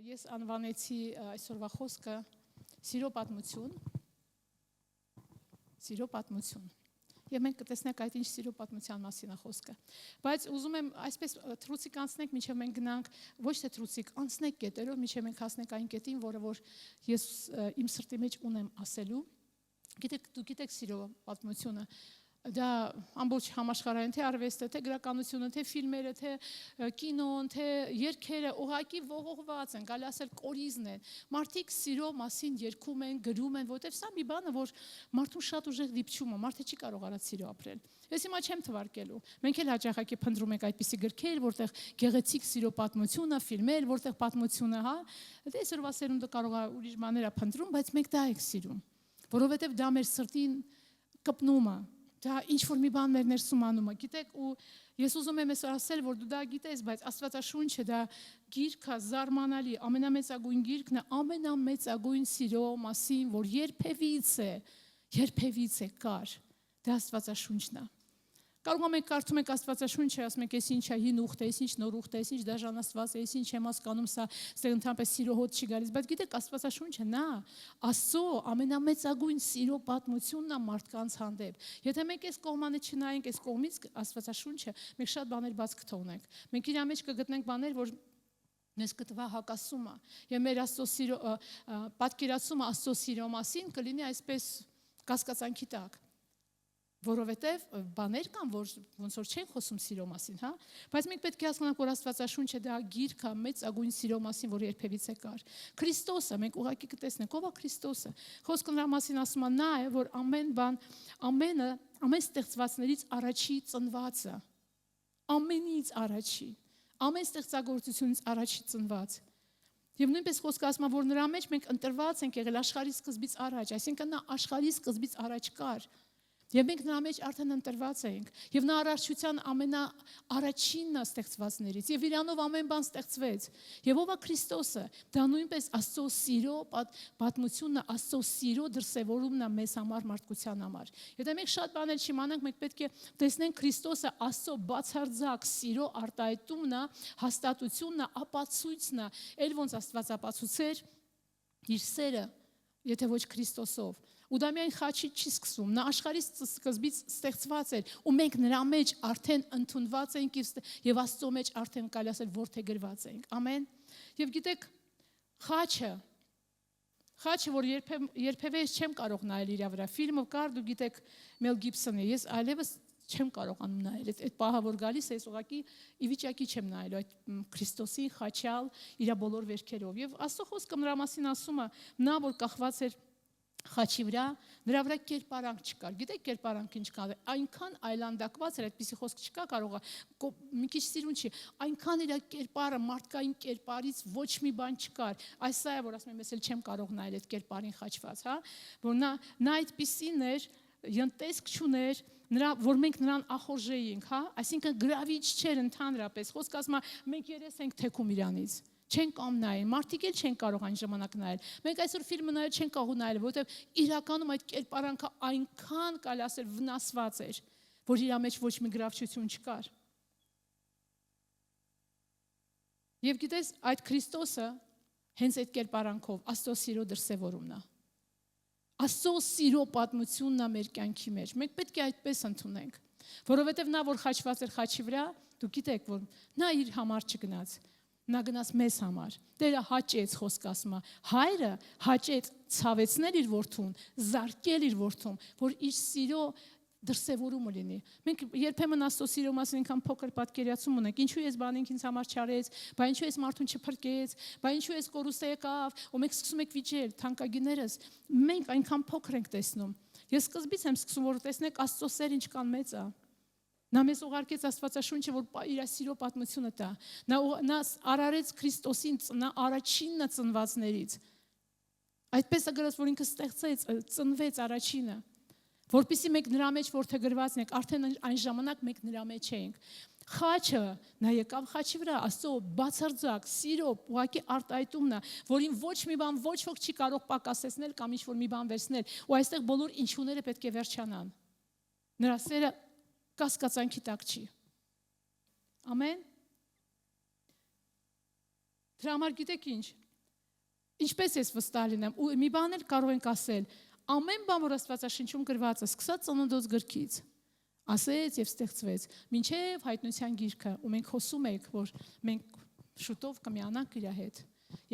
Ես անվանեցի այսօրվա խոսքը սիրո պատմություն։ Եվ մենք կտեսնենք այդ ինչ սիրո պատմության մասին է խոսքը։ Բայց ուզում եմ այսպես թրուցիկ անցնենք, մինչև մենք գնանք, ոչ թե թրուցիկ, անցնենք կետերով, մինչև մենք հասնենք այն կետին, որ ես իմ սրտի մեջ ունեմ ասելու։ Դուք գիտեք սիրո պատմությունը։ Դա ամբողջ համաշխարհային թե արվեստը, թե գրականությունը, թե ֆիլմերը, թե կինոն, թե երգերը ուղղակի ողողված են, գալի ասել կորիզն են։ Մարդիկ սիրո մասին երգում են, գրում են, որտեղ սա մի բան է, որ մարդուն շատ ուժեղ դիպչում է, մարդը չի կարող առանց սիրո ապրել։ Ես հիմա չեմ թվարկելու։ Մենք էլ հաճախակի փնտրում ենք այդպիսի գրքեր, որտեղ գեղեցիկ սիրո պատմությունը, ֆիլմեր, որտեղ պատմությունը, հա, դե այսօրվա սերունդը կարող է ուրիշ բաներ փնտրում, բայց մենք դա ենք սիրում, որովհետև դա մեր սրտին կպնում է։ Դա ինչ-որ մի բան մեր ներսում անում է, գիտեք, ու ես ուզում եմ այսօր ասել, որ դու դա գիտես, բայց Աստվածաշունչը դա գիրք է զարմանալի, ամենամեծագույն գիրքն է, ամենամեծագույն սիրո մասին, որ երբևից է կար, դա Աստվածաշունչն է։ Կարող ենք կարդում ենք Աստվածաշունչը, ասում ենք, ես ինչ է հին ուխտ է, ես ինչ նոր ուխտ է, ես ինչ դաժանացված է, ես ինչ եմ հասկանում, սա ընդհանրապես սիրո հոտ չի գալիս, բայց գիտեք, Աստվածաշունչը նա Աստծո ամենամեծագույն սիրո պատմությունն է մարդկանց հանդեպ։ Եթե մենք այս կողմանը չնայենք, այս կողմից Աստվածաշունչը, մենք շատ բաներ բաց կթողնենք։ Մենք իր մեջ կգտնենք բաներ, որ մեզ կտվա հակասումը, եւ մեր Աստծո սիրո պատկերացումը Աստծո սիրո մասին կլինի այսպես կասկածանքի տակ։ Որովհետև բաներ կան, որ ոնց որ չեն խոսում սիրո մասին, հա, բայց մենք պետք է հասկանանք, որ Աստվածաշունչը դա գիրք է մեծագույն սիրո մասին, որ երբևից է կար։ Քրիստոսը, մենք ուղղակի կտեսնենք, ով է Քրիստոսը։ Խոսքը նրա մասին ասում է, նա է, որ ամեն ստեղծվածներից առաջի ծնվածը, ամենից առաջի, ամեն ստեղծագործությունից առաջի ծնված։ Եվ նույնպես խոսքը ասում է, որ նրա մեջ մենք ընտրված ենք եղել աշխարհի սկզբից առաջ, այսինքն նա աշխարհի սկզբից առաջ կար։ Եվ մենք նրա մեջ արդեն ընտրված ենք, եւ նա առարչության ամենաառաջինն է ստեղծվածներից, եւ իրանով ամեն բան ստեղծվեց։ Եվ ով է Քրիստոսը, դա նույնպես Աստծո սիրո պատմությունն է, Աստծո սիրո դրսևորումն է մեզ համար, մարդկության համար։ Եթե մենք շատ բաներ չիմանանք, մենք պետք է տեսնենք Քրիստոսը Աստծո բացարձակ սիրո արտահայտումն է, հաստատությունն է, ապացույցն է, ել ոնց Աստված ապացուցեր իր սերը, եթե ոչ Քրիստոսով։ Ու դա միայն խաչից չի սկսում, նա աշխարհի սկզբից ստեղծված էր, ու մենք նրա մեջ արդեն ընդունված ենք եւ Աստծո մեջ արդեն կարելի ասել որդեգրված ենք։ Ամեն։ Եվ գիտեք, խաչը, որ երբևէ չեմ կարող նայել իր վրա, ֆիլմը կար, դու գիտեք, Մել Գիբսոնը, ես այլևս չեմ կարողանում նայել, այդ պահը որ գալիս է, ես ուղղակի ի վիճակի չեմ նայելու այդ Քրիստոսի խաչյալ իր բոլոր վերքերով։ Եվ Աստծո խոսքը նրա մասին ասում է, նա որ կախված էր խաչի վրա, նրա վրա կերպարանք չկար։ Գիտեք կերպարանք ինչ կա, այնքան այլանդակված էր, այդպիսի խոսք չկա, կարող է մի քիչ սիրուն չի, այնքան իր կերպարը մարդկային կերպարից ոչ մի բան չկար։ Այս սա է, որ ասում եմ, ես էլ չեմ կարող նայել այդ կերպարին խաչված, հա, որ նա այդպիսին էր, յընտեսք չուներ, որ մենք նրան ախորժեինք, հա, այսինքն գրավիչ չէր ընդհանրապես։ Խոսքը ասում է, մենք երես ենք թեքում իրանից։ Չեն կամ նայել, մարդիկ էլ չեն կարող այն ժամանակ նայել։ Մենք այսօր ֆիլմը նայել չեն կարող նայել, որովհետև իրականում այդ կերպարանքը այնքան կարելի ասել վնասված էր, որ իր մեջ ոչ մի գրավչություն չկար։ Եվ գիտես, այդ Քրիստոսը հենց այդ կերպարանքով Աստծո սիրո դրսևորումն է։ Աստծո սիրո պատմությունն է մեր կյանքի մեջ։ Մենք պետք է այդպես ընդունենք, որովհետև նա որ խաչված էր խաչի վրա, դուք գիտեք, որ նա իր համար չգնաց։ Նա գնաց մեզ համար։ Տերը հաճեց, խոսքը ասում է, հայրը հաճեց ցավեցնել իր որդուն, զարկել իր որդուն, որ իր սիրո դրսևորումը լինի։ Մենք երբեմն Աստծո սիրո մասին այնքան փոքր պատկերացում ունենք, ինչու ես բանին ինձ համար չարեց, բա ինչու ես մարդուն չփրկեց, բա ինչու ես կորուստը եկավ, ու մենք սկսում ենք վիճել, թանկագիներս, մենք այնքան փոքր ենք տեսնում։ Ես սկզբից եմ սկսում, որ տեսնեք Աստծո սեր ինչքան մեծ է։ Նա մեզ ուղարկեց Աստվածաշունչը, որ իր սիրո պատմությունը տա։ Նա արարեց Քրիստոսին, նա առաջինն է ծնվածներից։ Այդպես է գրած, որ ինքը ստեղծեց, ծնվեց առաջինը, որպեսզի մենք նրա մեջ որդեգրված ենք, արդեն այն ժամանակ մենք նրա մեջ ենք։ Խաչը, նա եկավ խաչի վրա, Աստծո բացարձակ սիրո ուղղակի արտահայտումն է, որին ոչ մի բան, ոչ ոք չի կարող պակասեցնել կամ ինչ-որ մի բան վերցնել, ու այստեղ բոլոր ինչուները պետք է վերջանան։ Նրա սերը կասկածանքի տակ չի։ Ամեն։ Դրա համար գիտեք ինչ, Ինչպես ես վստահ լինեմ, ու մի բան էլ կարող ենք ասել, ամեն բան, որ Աստվածաշնչում գրված է, սկսած ծննդոց գրքից, ասեց եւ ստեղծվեց, մինչեւ հայտնության գիրքը, ու մենք խոսում ենք, որ մենք շուտով կմիանանք իր հետ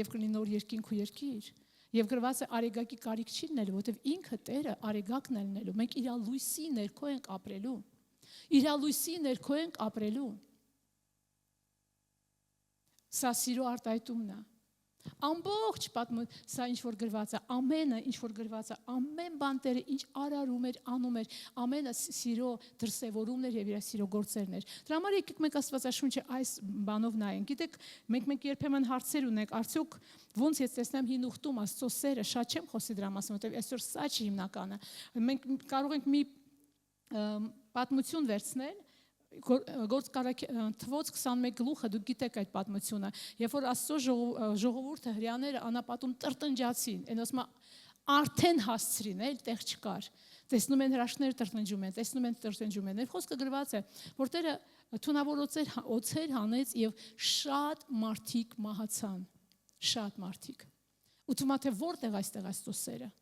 եւ կլինի նոր երկինք ու երկիր, եւ գրված է արեգակի կարիք չի լինելու, որովհետեւ ինքը Տերը արեգակն է լինելու, մենք իր լույսի ներքո ենք ապրելու, իր լույսի ներքո ենք ապրելու։ Սա սիրո արտահայտումն է։ Ամբողջ պատմություն, սա ինչ որ գրված է, ամենը ինչ որ գրված է, ամեն բան Տերը ինչ արարում էր, անում էր, ամենը սիրո դրսևորումն էր եւ իր սիրո գործերն էր։ Դրա համար եկեք մենք Աստվածաշունչը այս բանով նայենք։ Գիտեք, մենք երբեմն հարցեր ունենք, արդյոք ոնց ես տեսնեմ հին ուխտում Աստծո սերը, շատ չեմ խոսի դրա մասին, որովհետեւ այսօր սա չի հիմնականը։ Մենք կարող ենք մի պատմություն վերցնել, Գործ թվոց 21 գլուխը, դուք գիտեք այդ պատմությունը, երբ որ Աստծո ժողովուրդը հրեաները անապատում տրտնջացին, այն ասում արդեն հասցրին, էլ տեղ չկար, տեսնում են հրաշքներ տրտնջում են, տեսնում են տրտնջում են, խոսքը գրված է, որ Տերը թունավոր օձեր հանեց եւ շատ մարդիկ մահացան, շատ մարդիկ, ու թվում է թե որտեղ այստեղ Աստծո սերը։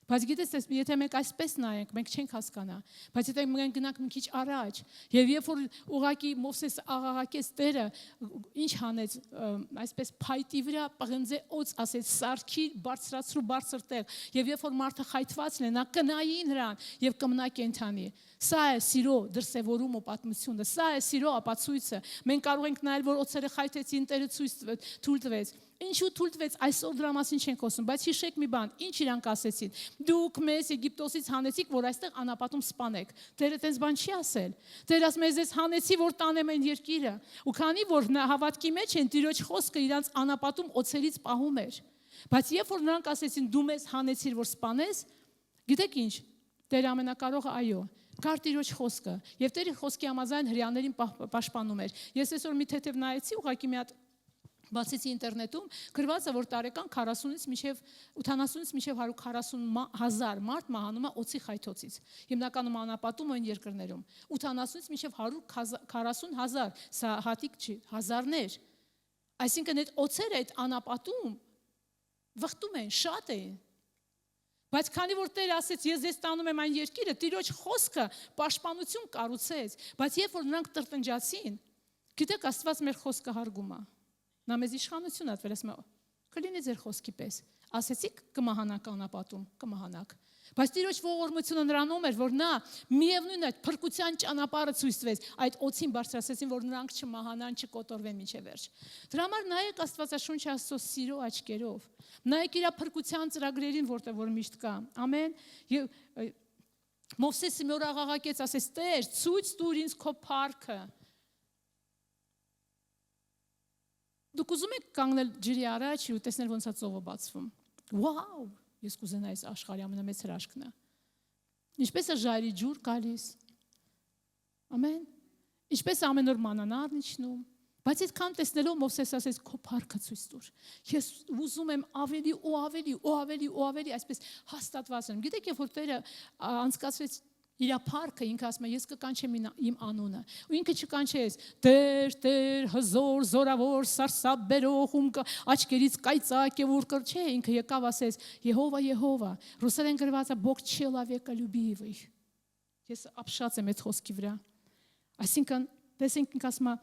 Բայց գիտես, եթե մենք այսպես նայենք, մենք չենք հասկանա, բայց եթե մենք գնանք մի քիչ առաջ, եւ երբ որ ուղակի Մովսես աղաղակեց Տերը, ինչ հանեց, այսպես փայտի վրա պղնձե օծ ասեց, սարքի բարձրացրու բարձր տեղ, եւ երբ որ մարդը խայթված լինա, կնային նրան եւ կմնա կենթանի։ Սա է սիրո դրսևորումը ու պատմությունը, սա է սիրո ապացույցը։ Մենք կարող ենք նայել, որ օծերը խայթեցին, Տերը թույլ տվեց։ Ինչու թույլ տվեց, այսօր դրա մասին չենք խոսում, բայց հիշեք մի բան, ինչ իրանք ասեցին։ Դուք մեզ Եգիպտոսից հանեցիք, որ այստեղ անապատում սպանեք։ Տերը այդպես բան չի ասել։ Տերը ասում է, ես հանեցի, որ տանեմ այն երկիրը։ Ու քանի որ հավատքի մեջ են, Տիրոջ խոսքը իրանց անապատում օծերից պահում էր։ Բայց երբ որ նրանք ասեցին, դու մեզ հանեցիր, որ սպանես, գիտեք ինչ, Տերը ամենակարողը այո, կար Տիրոջ խոսքը, եւ Տերը խոսքի համաձայն հրեաներին պաշտպանում էր։ Ես այսօր մի թեթև նայեցի, ուղղակի մի հատ բացեցի ինտերնետում, գրված է, որ տարեկան 40-ից մինչև 80-ից մինչև 140,000 մարդ մահանում է օծի խայթոցից։ Հիմնականում անապատում են երկրներում։ 80-ից մինչև 140,000, սա հատիկ չի, հազարներ։ Այսինքն այդ օծերը այդ անապատում վխտում են, շատ են։ Բայց քանի որ Տերը ասեց, ես տանում եմ այն երկիրը, Տիրոջ խոսքը պաշտպանություն կառուցեց, բայց երբ որ նրանք տրտնջացին, գիտեք, Աստված մեր խոսքը հարգում է։ Նա մեզ իշխանություն է տվել, ասում է, կլինի ձեր խոսքի պես։ Ասեցիք կմահանաք անապատում, կմահանաք։ Բայց Տիրոջ ողորմությունը նրանում էր, որ նա միևնույն այդ փրկության ճանապարհը ցույց տվեց, այդ օծին բարձրացրեցին, որ նրանք չմահանան, չկոտորվեն մինչև վերջ։ Դրա համար նայեք Աստվածաշունչը Աստծո սիրո աչքերով։ Նայեք իր փրկության ծրագրերին, որտեղ որ միշտ կա։ Ամեն։ Մովսեսը մի օր աղաղակեց, ասեց, Տեր, ցույց տուր ինձ քո փառքը։ Դուք ուզում եք կանգնել ջրի առաջ ու տեսնել ոնց է ծովը բացվում։ Վաու, ես կուզենայի այս աշխարհի ամենամեծ հրաշքն է։ Ինչպես է ժայռի ջուր գալիս։ Ամեն։ Ինչպես է ամեն օր մանանարն իջնում։ Բայց այդքան տեսնելով Մովսես ասեց, քո փառքը ցույց տուր։ Ես ուզում եմ ավելի ու ավելի ու ավելի ու ավելի այսպես հաստատված եմ։ Գիտեք, երբ որ Տերը անցկացրեց իր փառքը, ինքը ասում է, ես կկանչեմ իմ անունը։ Ու ինքը չկանչեց Տեր, Տեր, հզոր, զորավոր, սարսափբերող, ում աչքերից կայծակ եւ ուր կր, չէ, ինքը եկավ ասեց Եհովա, Եհովա։ Ռուսերեն գրված է Бог человека любивый։ Ես ապշած եմ այդ խոսքի վրա։ Այսինքն, տեսենք ինքը ասում է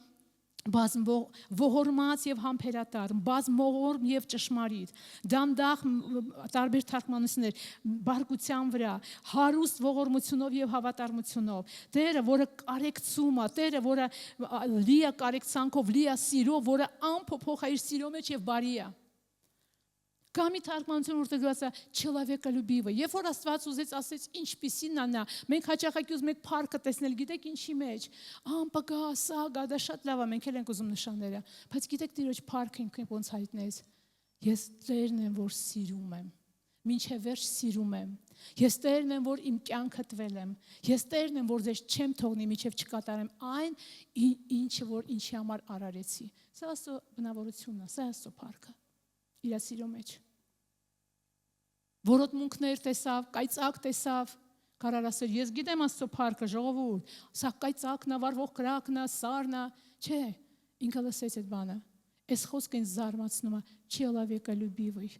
ողորմած եւ համբերատար, բազմողորմ եւ ճշմարիտ, դանդաղ տարբեր թարգմանություններ, բարգության վրա, հարուստ ողորմությունով եւ հավատարմությունով, Տերը, որը կարեկցում է, Տերը, որը լի է կարեկցանքով, լի է սիրով, որը անփոփոխ է իր սիրո մեջ եւ բարի է։ Կամի թարգմանություն որտեղ գրված է «Человека любивый»։ Երբ որ Աստված ուզեց ասեց ինչպիսին նա, մենք հաճախակի ուզում ենք փառքը տեսնել, գիտեք ինչի մեջ։ Ամպագա, սագա, դա շատ լավ է, մենք էլ ենք ուզում նշանները, բայց գիտեք Տիրոջ փառքը ինքն ոնց հայտնես։ Ես Տերն եմ, որ սիրում եմ։ Մինչև վերջ սիրում եմ։ Ես Տերն եմ, որ իմ կյանքը տվել եմ։ Ես Տերն եմ, որ ձեզ չեմ թողնի, մինչև չկատարեմ այն, ինչը որ ինչի համար արարեցի։ Սա Աստծո բնավորությունն է, սա Աստծո փառքը։ Իր սիրո մեջ։ Որոտմունքներ տեսավ, կայծակ տեսավ, կարար ասել, ես գիտեմ Աստծո փառքը, ժողովուրդ, սա կայծակն է, վառվող կրակն է, սարն է, չէ, ինքը լսեց այդ բանը։ Այս խոսքը ինձ զարմացնում է, «Չելավեկալյուբիվый»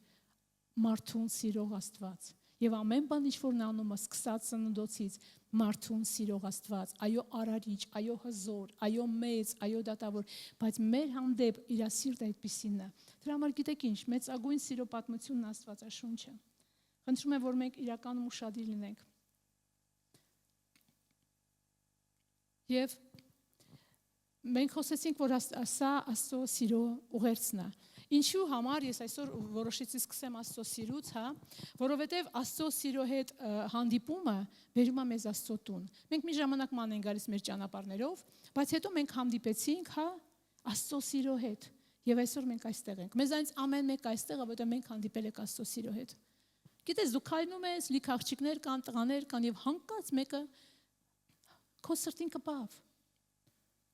մարդուն սիրող Աստված։ Եվ ամեն բան, ինչ որ նա անում է, սկսած ծննդոցից, մարդուն սիրող Աստված, այո արարիչ, այո հզոր, այո մեծ, այո դատավոր, բայց մեր հանդեպ իր սիրտը այդպիսինն է։ Դրա համար գիտեք ինչ, մեծագույն սիրո պատմությունն Աստվածաշունչը։ Խնդրում եմ, որ մենք իրականում ուշադիր լինենք։ Եվ մենք խոսեցինք, որ սա Աստծո սիրո ուղերձն է։ Ինչու համար ես այսօր որոշեցի սկսեմ Աստծո սիրուց, հա, որովհետև Աստծո սիրո հետ հանդիպումը բերում է մեզ Աստծո տուն։ Մենք մի ժամանակ ման ենք գալիս մեր ճանապարհներով, բայց հետո մենք հանդիպեցինք, հա, Աստծո սիրո հետ։ Եվ այսօր մենք այստեղ ենք։ Մեզանից ամեն մեկ այստեղ է, որովհետև մենք հանդիպել ենք Աստծո սիրո հետ։ Գիտես, դու քայլում ես, լիք աղջիկներ կան, տղաներ կան եւ հանկարծ մեկը քո սրտին կպավ։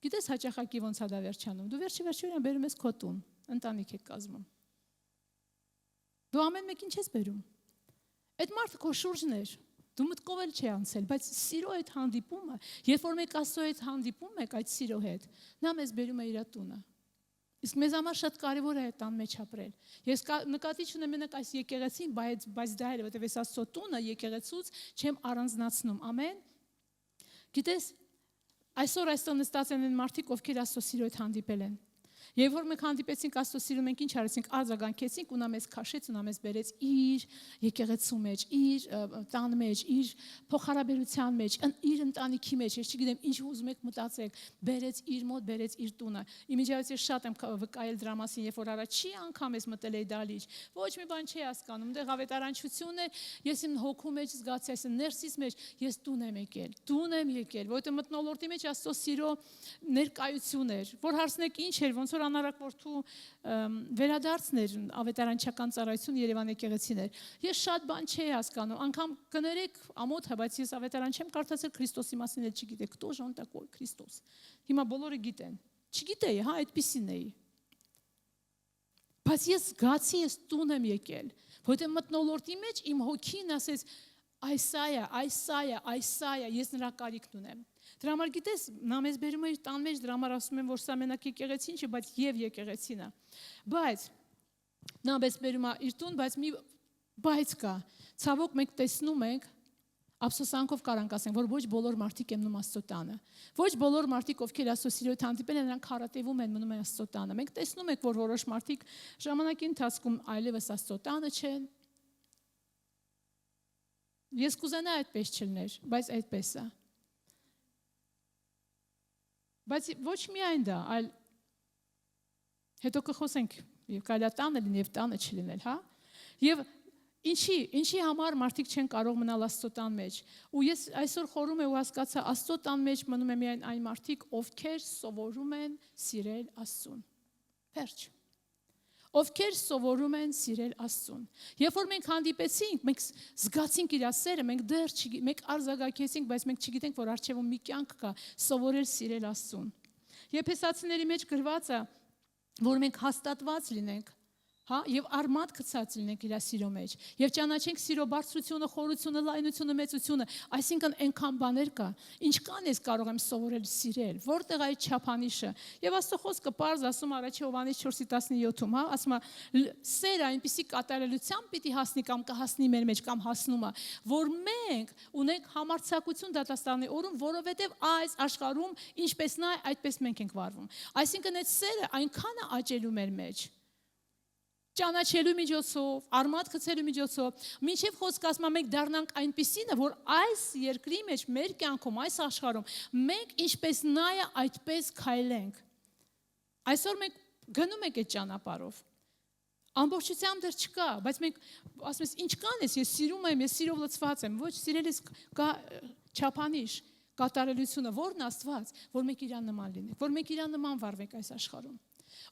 Գիտես հաճախակի ոնց է դա վերջանում։ Դու վերջի բերում ես քո տուն, ընտանիք եք կազմում։ Դու ամեն մեկին չես բերում։ Այդ մարդը քո շուրջն էր։ Դու մտքով էլ չի անցել, բայց սիրո այդ հանդիպումը, երբ որ մենք Աստծո հետ հանդիպում ենք այդ սիրո հետ, նա մեզ բերում է իր տունը։ Իսկ մեզ համար շատ կարևոր է այդ տան մեջ ապրել։ Ես նկատի չունեմ մենակ այս եկեղեցին, բայց դա էլ, որովհետև ես Աստծո տունը եկեղեցուց չեմ առանձնացնում։ Ամեն։ Գիտես, այսօր այստեղ նստած են մարդիկ, ովքեր Աստծո սիրո հետ հանդիպել են։ Եվ որ մենք հանդիպեցինք Աստծո սիրո, մենք ինչ արեցինք, արձագանքեցինք ու նա մեզ քաշեց ու նա մեզ բերեց իր եկեղեցու մեջ, իր տան մեջ, իր փոխհարաբերության մեջ, իր ընտանիքի մեջ, ես չգիտեմ ինչ ուզում եք մտածեք, բերեց իր մոտ, բերեց իր տունը։ Իմիջիայից ես շատ եմ վկայել դրա մասին, երբ որ առաջի անգամ ես մտել էի դալիճ, ոչ մի բան չի հասկանում, դեղ ավետարանչությունն է, ես իմ հոգու մեջ զգացի, այս ներսից մեջ ես տուն եմ եկել, որովհետև մթնոլորտի մեջ Աստծո սիրո ներկայություն էր, որ հարցնեք ինչ էր, ոնց որ անարակ որդու վերադարձներ ավետարանչական ծառայություն Երևան եկեղեցին էր։ Ես շատ բան չէի հասկանում, անգամ կներեք ամոթ է, բայց ես ավետարան չեմ կարդացել, Քրիստոսի մասին էլ չգիտեք, кто же он такой Քրիստոս։ Հիմա բոլորը գիտեն։ Չգիտեի, հա, այդպիսին էի։ Բայց ես զգացի, ես տուն եմ եկել, որովհետև մթնոլորտի մեջ իմ հոգին ասեց այսայա, ես նրա կարիքն ունեմ։ Դրա համար գիտես, նա մեզ բերում է իր տան մեջ, դրա համար ասում են, որ սա մենակ եկեղեցին չէ, բայց եւ եկեղեցին է։ Բայց նա մեզ բերում է իր տուն, բայց մի բայց կա։ Ցավոք մենք տեսնում ենք, ափսոսանքով կարանք ասենք, որ ոչ բոլոր մարդիկ են մնում Աստծո տանը։ Ոչ բոլոր մարդիկ, ովքեր Աստծո սիրո հետ հանդիպել են, նրանք հարատևում են մնում են Աստծո տանը։ Մենք տեսնում ենք, որ որոշ մարդիկ ժամանակի ընթացքում այլևս Աստծո տանը չեն։ Ես կուզենայի այդպես չլիներ, բայց այդպես է։ Բայց ոչ միայն դա, այլ հետո կխոսենք եւ կարելի է տանը լինի եւ տանը չլինել, հա։ Եվ ինչի համար մարդիկ չեն կարող մնալ Աստծո տան մեջ։ Ու ես այսօր խորում եմ ու հասկացա, Աստծո տան մեջ մնում են միայն այն մարդիկ, ովքեր սովորում են սիրել Աստծուն։ Վերջ։ Ովքեր սովորում են սիրել Աստծուն։ Երբ որ մենք հանդիպեցինք, մենք զգացինք իր սերը, մենք արձագանքեցինք, բայց մենք չգիտենք, որ առջևում մի կյանք կա, սովորել սիրել Աստծուն։ Եփեսացիների մեջ գրված է, որ մենք հաստատված լինենք, հա, եւ արմատ գցած լինենք իր սիրո մեջ եւ ճանաչենք սիրո բարձրությունը, խորությունը, լայնությունը, մեծությունը, այսինքն այնքան բաներ կա, ինչքան ես կարող եմ սովորել սիրել, որտեղ այդ չափանիշը։ Եվ Աստծո խոսքը պարզ ասում առաջի Հովհաննես 4:17-ում, հա, ասում է սերը այնպիսի կատարելությամբ պիտի հասնի կամ կհասնի մեր մեջ կամ հասնում է, որ մենք ունենք համարձակություն դատաստանի օրում, որովհետեւ այս աշխարհում ինչպես նա այդպես մենք ենք վարվում։ Այսինքն այդ սերը այնքան է աճելու մեր մեջ ճանաչելու միջոցով, արմատ գցելու միջոցով, մինչև խոսքը ասում է մենք դառնանք այնպիսինը, որ այս երկրի մեջ, մեր կյանքում, այս աշխարհում մենք ինչպես նա է, այդպես քայլենք։ Այսօր մենք գնում ենք այդ ճանապարհով։ Ամբողջությամբ դեռ չկա, բայց մենք ասում ենք ինչքան ես սիրում եմ, ես սիրով լցված եմ, ոչ սիրել ես կա չափանիշ, կատարելությունը, որն Աստված, որ մենք իրան նման լինենք, որ մենք իրան նման վարվենք այս աշխարհում։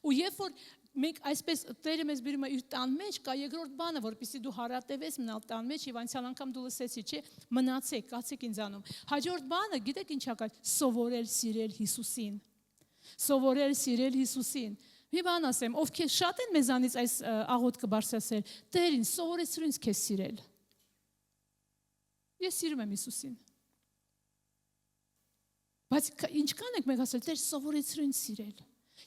Ու երբ որ մենք այսպես Տերը մեզ բերում է իր տան մեջ, կա երկրորդ բանը, որպեսզի դու հարատևես մնալ տան մեջ եւ անցյալ անգամ դու լսեցի, չէ, մնացեք, կացեք ինձանում։ Հաջորդ բանը, գիտեք ինչա կա, սովորել սիրել Հիսուսին։ Սովորել սիրել Հիսուսին։ Մի բան ասեմ, ովքեր շատ են մեզանից այս աղոթքը բարձրացրել, Տեր ինձ սովորեցրու ինձ քեզ սիրել։ Ես սիրում եմ Հիսուսին։ Բայց ինչքան եք մենք ասել, Տեր սովորեցրու ինձ սիրել։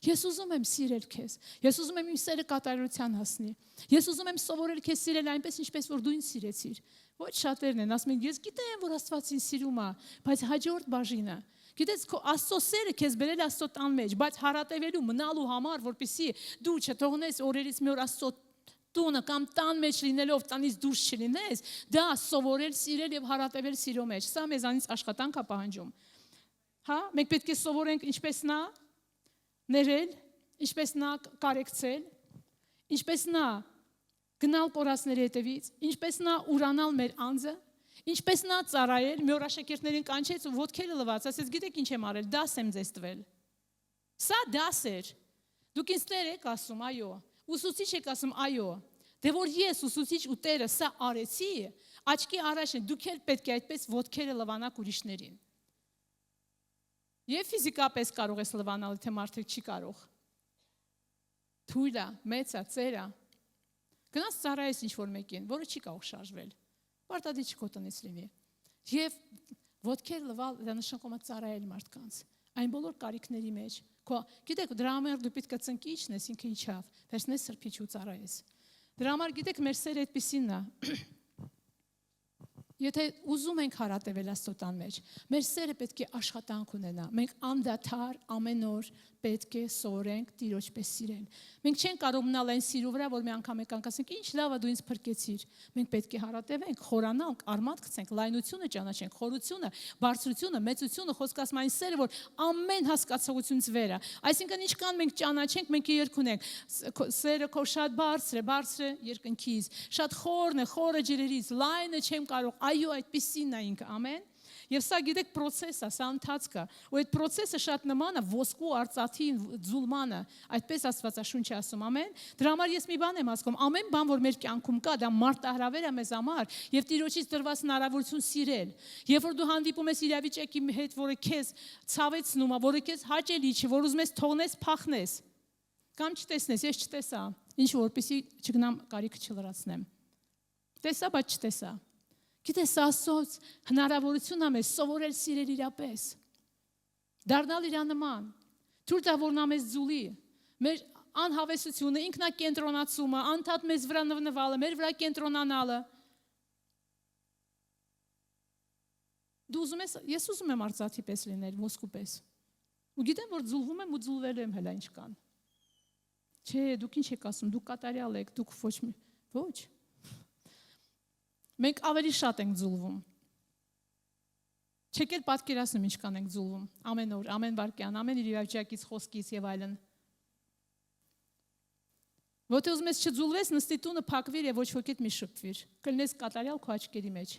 Ես ուզում եմ սիրել քեզ։ Ես ուզում եմ իմ սերը կատարելության հասնի։ Ես ուզում եմ սովորել քեզ սիրել այնպես, ինչպես որ դու ինձ սիրեցիր։ Ոչ շատերն են ասում են, ես գիտեմ, որ Աստված ինձ սիրում է, բայց հաջորդ բաժինը։ Գիտես, քո Աստծո սերը քեզ բերել Աստծո տան մեջ, բայց հարատևելու մնալու համար, որպեսզի դու չթողնես օրերից մի օր Աստծո տունը կամ տան մեջ լինելով տանից դուրս չլինես, դա սովորել սիրել եւ հարատևել սիրո մեջ։ Սա մեզանից աշխատանք է պահանջում։ Հա, մենք պետք է սովորենք ինչպես նա ներել, ինչպես նա կարեկցել, ինչպես նա գնալ կորածների հետևից, ինչպես նա ուրանալ մեր անձը, ինչպես նա ծառայել, մի օր աշակերտներին կանչեց ու ոտքերը լվաց, ասեց, գիտեք ինչ եմ արել, դաս եմ ձեզ տվել։ Սա դաս էր։ Դուք ինձ Տեր եք ասում, այո, ուսուցիչ եք ասում, այո։ Դե որ ես ուսուցիչ ու Տերը սա արեցի, աչքի առաջ է, դուք էլ պետք է այդպես ոտքերը լվանաք ուրիշներին։ Եվ ֆիզիկապես կարող ես լվանալ, թե մարդը չի կարող։ Թույլ է, մեծ է, ծեր է։ Գնաց ծառայես ինչ-որ մեկին, որը չի կարող շարժվել։ Պարտադի չքո տնից լինի։ Եվ ոտքեր լվալ, դա նշանակում է ծառայել մարդկանց։ Այն բոլոր կարիքների մեջ։ Գիտեք, դրա համար դու պետք է ծնկի իջնես, ինքը իջավ, վերցնես սրբիչ ու ծառայես։ Դրա համար գիտեք, մեր սերը այդպիսին է։ Եթե ուզում ենք հարատևել Աստծո տան մեջ, մեր սերը պետք է աշխատանք ունենա։ Մենք անդադար ամեն օր պետք է սովորենք Տիրոջ պես սիրել։ Մենք չենք կարող մնալ այն սիրո վրա, որ մի անգամ եկանք ասենք, ինչ լավ է դու ինձ փրկեցիր։ Մենք պետք է հարատևենք, խորանանք, արմատ գցենք, լայնությունը ճանաչենք, խորությունը, բարձրությունը, մեծությունը, խոսք ասում այն սերը, որ ամեն հասկացողությունից վեր է։ Այսինքն ինչքան մենք ճանաչենք, մենք երկ ունենք։ Սերը քո շատ բարձր է երկնքից, շատ խորն է, խորը ջրերից, լայնը չեմ կարող։ Այո, այդպիսին է ինքը, ամեն։ Եվ սա գիտեք process է, սա ընթացք է։ Ու այդ process-ը շատ նման է ոսկու արծաթի ձուլմանը, այդպես Աստվածաշունչը ասում, ամեն։ Դրա համար ես մի բան եմ ասում, ամեն բան, որ մեր կյանքում կա, դա մարտահրավեր է մեզ համար եւ Տիրոջից տրված հնարավորություն սիրել։ Երբ որ դու հանդիպում ես իրավիճակի հետ, որը քեզ ցավեցնում է, որը քեզ հաճելի չի, որ ուզում ես թողնես, փախնես, կամ չտեսնես, ես չտեսա, ինչ որպեսի չգնամ կարիքը չլրացնեմ։ Տեսա, բայց չտեսա։ Գիտես, Աստծոց հնարավորություն է մեզ սովորել սիրել իրապես, դառնալ իր նման, թույլ տա որ նա մեզ ձուլի, մեր անհավեսությունը, ինքնակենտրոնացումը, անդադ մեզ վրա նվնվալը, մեր վրա կենտրոնանալը։ Դու ուզում ես, ես ուզում եմ արծաթի պես լինել, ոսկու պես, ու գիտեմ, որ ձուլվում եմ ու ձուլվելու եմ հելա ինչ կան։ Չէ, դուք ինչ եք ասում, դուք կատարյալ եք, դուք ոչ։ Մենք ավելի շատ ենք ձուլվում։ Չեք էլ պատկերացնում ինչքան ենք ձուլվում, ամեն օր, ամեն վայրկյան, ամեն իրավիճակից, խոսքից եւ այլն։ Որտե ուզում ես չձուլվես, նստի տունը փակվիր եւ ոչ ոքիդ մի շփվիր, կլինես կատարյալ քո աչքերի մեջ։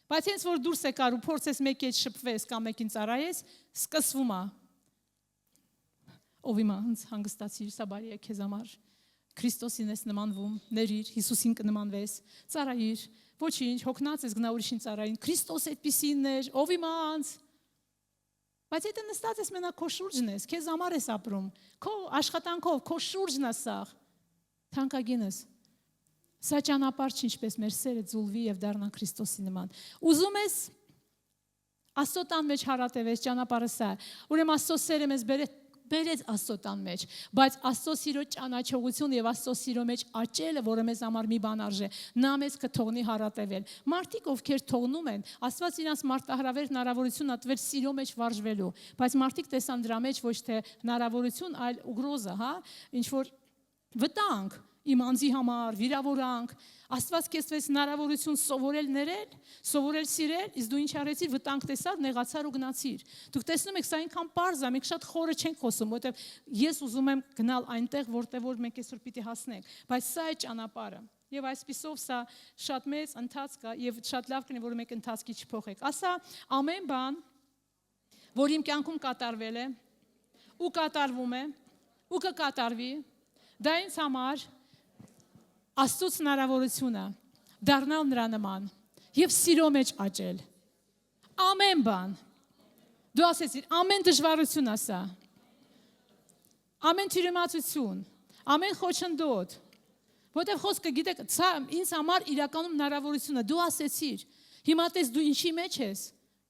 Բայց հենց որ դուրս եկար ու փորձես մեկի հետ շփվես կամ մեկին ծառայես, սկսվում է։ Ով իմա հանգստացիր, սա բարի է քեզ համար։ Քրիստոսին ես նմանվում, ներիր, Հիսուսին կնմանվես, ծառայիր, ոչինչ, հոգնած ես գնա ուրիշին ծառային, Քրիստոս այդպիսինն էր, ով իմանց։ Բայց եթե նստած ես մենակ քո շուրջն ես, քեզ համար ես ապրում, քո աշխատանքով, քո շուրջն է սա, թանկագինս։ Սա ճանապարհ չի, ինչպես մեր սերը ձուլվի եւ դառնա Քրիստոսի նման։ Ուզում ես Աստծո տան մեջ հարատևես, ճանապարհը սա։ Ուրեմն Աստծո սերը մեզ բերեց Աստծո տան մեջ, բայց Աստծո սիրո ճանաչողություն եւ Աստծո սիրո մեջ աճելը, որը մեզ համար մի բան արժե, նա մեզ կթողնի հարատևել։ Մարդիկ, ովքեր թողնում են, Աստված իրանց մարտահրավեր հնարավորություն ա տվել սիրո մեջ վարժվելու, բայց մարդիկ տեսան դրա մեջ ոչ թե հնարավորություն, այլ ուգրոզա, հա, ինչ որ վտանգ իմ անձի համար, վիրավորանք, Աստված քեզ տվեց հնարավորություն սովորել ներել, սովորել սիրել, իսկ դու ինչ արեցիր, վտանգ տեսար, նեղացար ու գնացիր։ Դուք տեսնում եք, սա այնքան պարզ է, մենք շատ խորը չենք խոսում, որովհետև ես ուզում եմ գնալ այնտեղ, որտեղ որ մենք այսօր պիտի հասնենք, բայց սա է ճանապարհը։ Եվ այսպիսով սա շատ մեծ ընթացք է եւ շատ լավ կլինի, որ մենք ընթացքի չփոխենք։ Ասա ամեն բան, որ իմ կյանքում կատարվել է, ու կատարվում է, ու կկատարվի, դա ինձ համար Աստծոց հնարավորություն է դառնալ նրա նման եւ սիրո մեջ աճել։ Ամեն բան։ Դու ասեցիր, ամեն դժվարություն ասա։ Ամեն թյուրիմացություն, ամեն խոչընդոտ։ Որտեւ խոսքը գիտեք, սա ինձ համար իրականում հնարավորություն է։ Դու ասեցիր, հիմա տես դու ինչի մեջ ես։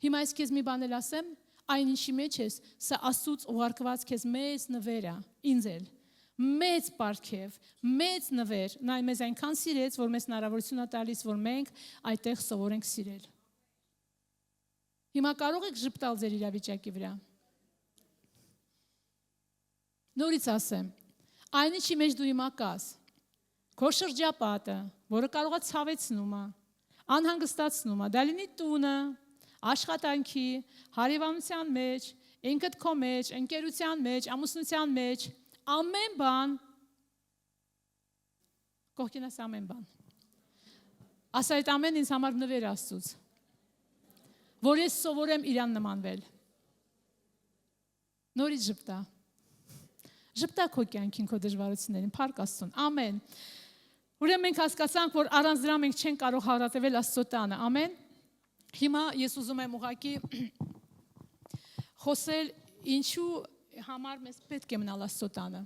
Հիմա ես քեզ մի բան էլ ասեմ, այն ինչի մեջ ես, սա Աստծուց ուղարկված քեզ մեծ նվեր է, ինձ էլ։ Մեծ պարգև, մեծ նվեր, նա մեզ այնքան սիրեց, որ մեզ հնարավորություն է տալիս, որ մենք այդտեղ սովորենք սիրել։ Հիմա կարող եք ժպտալ ձեր իրավիճակի վրա։ Նորից ասեմ, այն ինչի մեջ դու հիմա կաս, քո շրջապատը, որը կարող է ցավեցնում է, անհանգստացնում է, դա լինի տունը, աշխատանքի, հարևանության մեջ, ինքդ քո մեջ, ընկերության մեջ, ամուսնության մեջ, ամեն բան, կողքին ես ամեն բան, ասա այդ ամեն ինձ համար նվեր Աստծուց, որ ես սովորեմ իրան նմանվել, նորից ժպտա քո կյանքին, քո դժվարություններին, փառք Աստծուն, ամեն, ուրեմն մենք հասկացանք, որ առանց դրա մենք չենք կարող հարատևել Աստծո տանը, ամեն, հիմա ես ուզում եմ ուղղակի խոսել ինչու համար մեզ պետք է մնալ Աստծո տանը,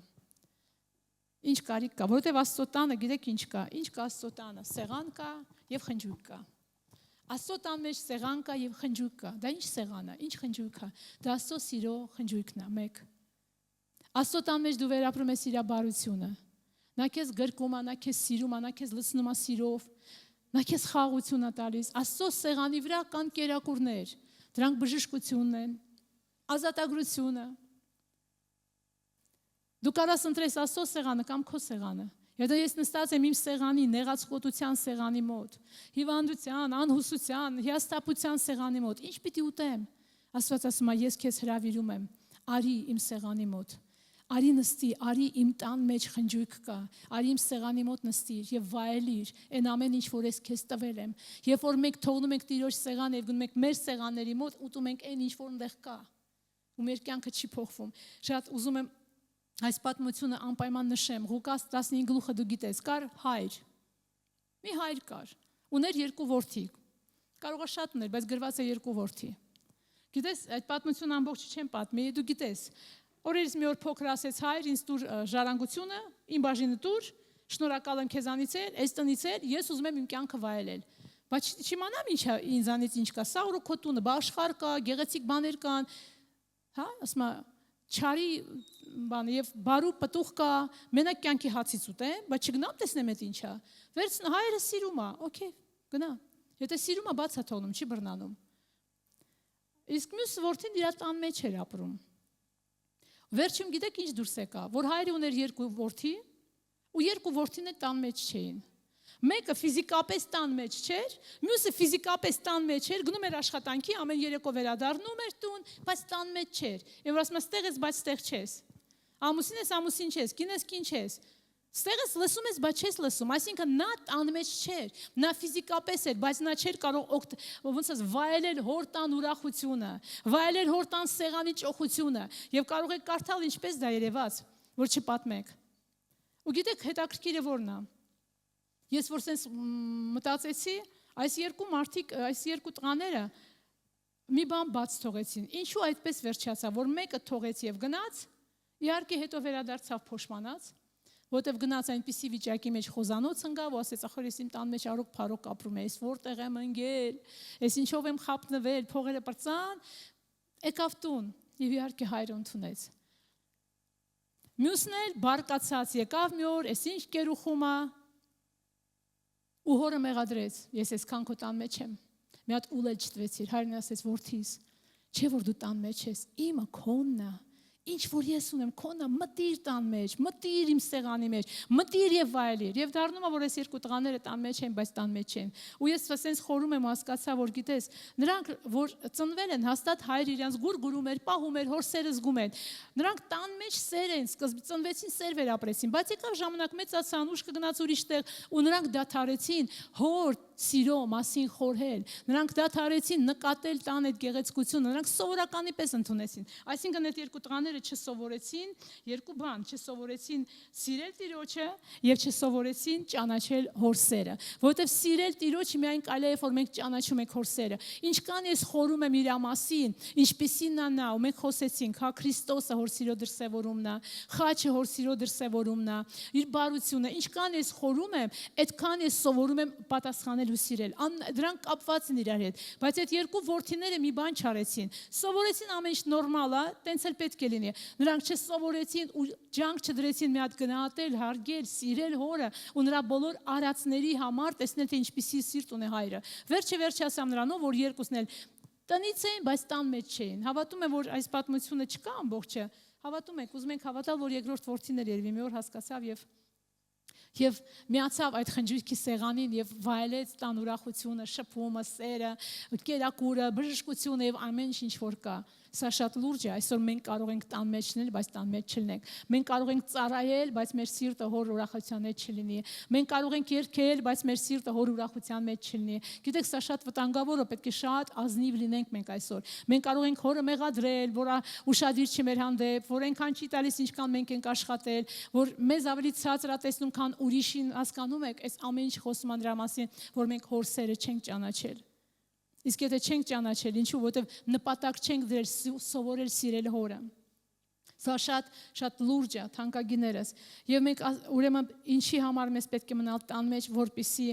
ինչ կարիք կա, որովհետև Աստծո տանը գիտեք ինչ կա Աստծո տանը, սեղան կա և խնջույք կա, Աստծո տան մեջ սեղան կա և խնջույք կա, դա ինչ սեղան է, ինչ խնջույք է, դա Աստծո սիրո խնջույքն է, մեկ, Աստծո տան մեջ դու վերապրում ես իր բարությունը, նա քեզ գրկում է, նա քեզ սիրում է, նա քեզ լցնում է սիրով, նա քեզ խաղաղություն է տալիս, Աստծո սեղանի վրա կան կերակուրներ, դրանք բժշկությունն են, ազատագրությունը, դու կարաս ընտրես Աստծո սեղանը կամ քո սեղանը, եթե ես նստած եմ իմ սեղանի, նեղացկոտության սեղանի մոտ, հիվանդության, անհուսության, հիասթափության սեղանի մոտ, ինչ պիտի ուտեմ, Աստված ասում է, ես քեզ հրավիրում եմ, արի իմ սեղանի մոտ, արի նստի, արի իմ տան մեջ խնջույք կա, արի իմ սեղանի մոտ նստիր և վայելիր այն ամեն ինչ, որ ես քեզ տվել եմ, երբ որ մենք թողնում ենք Տիրոջ սեղանը և գնում ենք մեր սեղանների մոտ, ուտում ենք այն ինչ, որ այնտեղ կա, ու մեր կյանքը չի փոխվում, շատ ուզում եմ այս պատմությունը անպայման նշեմ, Ղուկաս 15:8 դու գիտես, կար հայր, մի հայր կար, ուներ 2 որդի, կարող է շատ ուներ, բայց գրված է 2 որդի, գիտես, այդ պատմությունը ամբողջը չեմ պատմի, դու գիտես, օրերից մի օր փոքր ասեց հայր, ինձ տուր ժառանգությունը, իմ բաժինը տուր, շնորհակալ եմ քեզանից էլ, այս տնից էլ, ես ուզում եմ իմ կյանքը վայելել, բայց չիմանամ ինչ է ինձանից ինչ կա, սա ու քո տունը, բա աշխարհ կա, գեղեցիկ բաներ կան, հա, ասում եմ, չարի բանը եւ բարու պտուղ կա, մենակ կյանքի հացից ուտեմ, բայց չգնամ տեսնեմ այդ ինչա։ Վերցն հայրը սիրում է, օքեյ, գնա։ Եթե սիրում է, բաց է թողնում, չի բռնանում։ Իսկ մյուս որդին իր տան մեջ էր ապրում։ Վերջում գիտեք ինչ դուրս եկա, որ հայրը ուներ 2 որդի, ու 2 որդին էլ տան մեջ չէին։ Մեկը ֆիզիկապես տան մեջ չէր, մյուսը ֆիզիկապես տան մեջ էր, գնում էր աշխատանքի, ամեն երեկո վերադառնում էր տուն, բայց տան մեջ չէր։ Եվ որ ասում ես, ստեղ ես, բայց ստեղ չես։ Ամուսին ես, ամուսին չես, կին ես, կին չես։ Ստեղ ես լսում ես, բայց չես լսում, այսինքն նա տան մեջ չէր, նա ֆիզիկապես էր, բայց նա չէր կարող ոնց ասես վայելել հոր տան ուրախությունը, վայելել հոր տան սեղանի ճոխությունը, եւ կարող եք կարդալ ինչպես դա երևաց, որ չպատմեք։ Ու գիտեք, հետաքրքիրը որն է։ Ես որ sense մտածեցի, այս 2 մարդիկ, այս 2 տղաները մի բան բաց թողեցին։ Ինչու այդպես վերջացավ, որ մեկը թողեց եւ գնաց, իհարկե հետո վերադարձավ փոշմանած, որտեվ գնաց այնպիսի վիճակի մեջ խոզանոց ընկավ ու ասեց, ախոր ես իմ տան մեջ արոք-փարոք ապրում եմ, ես որտեղ եմ ընկել, ես ինչով եմ խապնվել, փողերը պրծան, եկավ տուն եւ իհարկե հայրը ընդունեց։ Մյուսն էլ բարկացած եկավ մի օր, ես ինչ կերուխում է, ու հորը մեղադրեց, ես այսքան քո տան մեջ եմ, մի հատ ուլ էլ չտվեցիր, հայրն ասեց, որդիս, չէ որ դու տան մեջ ես, իմը քոնն է, ինչ որ ես ունեմ, քոնը մտիր տան մեջ, մտիր իմ սեղանի մեջ, մտիր եւ վայելիր, եւ դառնում է որ այս 2 տղաները տան մեջ են, բայց տան մեջ են, ու ես ասենց խորում եմ, հասկացա, որ գիտես, նրանք որ ծնվել են, հաստատ հայր իրանց գուրգուրում էր, պահում էր, հոր սերը զգում են, նրանք տան մեջ սեր են, սկզբից ծնվեցին, սեր վերապրեցին, բայց եկավ ժամանակ մեծացան, ուշքը գնաց ուրիշ տեղ, ու նրանք դադարեցին հոր սիրո մասին խորհել, նրանք դադարեցին նկատել տան այդ գեղեցկությունը, նրանք սովորականի պես ընդունեցին, այսինքն այդ 2 տղաները Հրեաները չսովորեցին երկու բան, չսովորեցին սիրել Տիրոջը եւ չսովորեցին ճանաչել հորսերը, որովհետեւ սիրել Տիրոջը միայն կարելի է, որ մենք ճանաչում ենք հորսերը։ Ինչքան ես խորում եմ իր մասին, ինչպիսին նա ու մենք խոսեցինք, հա Քրիստոսը հոր սիրո դրսևորումն է, խաչը հոր սիրո դրսևորումն է, իր բարությունը, ինչքան ես խորում եմ, այդքան ես սովորում եմ պատասխանել ու սիրել։ Դրանք կապված են իրար հետ, բայց այդ երկու որդիները մի բան չարեցին։ Սովորեցին ամեն ինչ նորմալ է, տենց էլ պետք է լինի։ Նրանք չսովորեցին ու ջանք չդրեցին մի հատ գնահատել, հարգել, սիրել հորը ու նրա բոլոր արածների համար, տեսնել թե ինչպիսի սիրտ ունի հայրը։ Վերջը ասամ նրանով, որ երկուսն էլ տնից էին, բայց տան մեջ չէին։ Հավատում եմ, որ այս պատմությունը չկա ամբողջը։ Հավատում եք, ուզում ենք հավատալ, որ երկրորդ որդին էր երևի մի օր հասկացավ եւ միացավ այդ խնջույքի սեղանին եւ վայելեց տան ուրախությունը, շփումը, սերը, կերակուրը, բժշկությունը եւ ամեն ինչ որ կա։ Սա շատ լուրջ է, այսօր մենք կարող ենք տան մեջ լինել, բայց տան մեջ չլինենք։ Մենք կարող ենք ծառայել, բայց մեր սիրտը հոր ուրախության մեջ չլինի։ Մենք կարող ենք երգել, բայց մեր սիրտը հոր ուրախության մեջ չլինի։ Գիտեք, սա շատ վտանգավոր է, պետք է շատ ազնիվ լինենք մենք այսօր։ Մենք կարող ենք հորը մեղադրել, որ ուշադիր չի մեր հանդեպ, որ այնքան չի տալիս, ինչքան մենք ենք աշխատել, որ մեզ ավելի ցածր է տեսնում, քան ուրիշին, հասկանում եք, այս ամեն ինչ խոսում են դրա մասին, որ մենք հորսերը չենք ճանաչել։ Իսկ եթե չենք ճանաչել, ինչու, որովհետև նպատակ չենք դրել սովորել սիրել հորը։ Սա շատ լուրջ է, թանկագիներս։ Եվ մենք ուրեմն ինչի համար մեզ պետք է մնալ տան մեջ, որպեսզի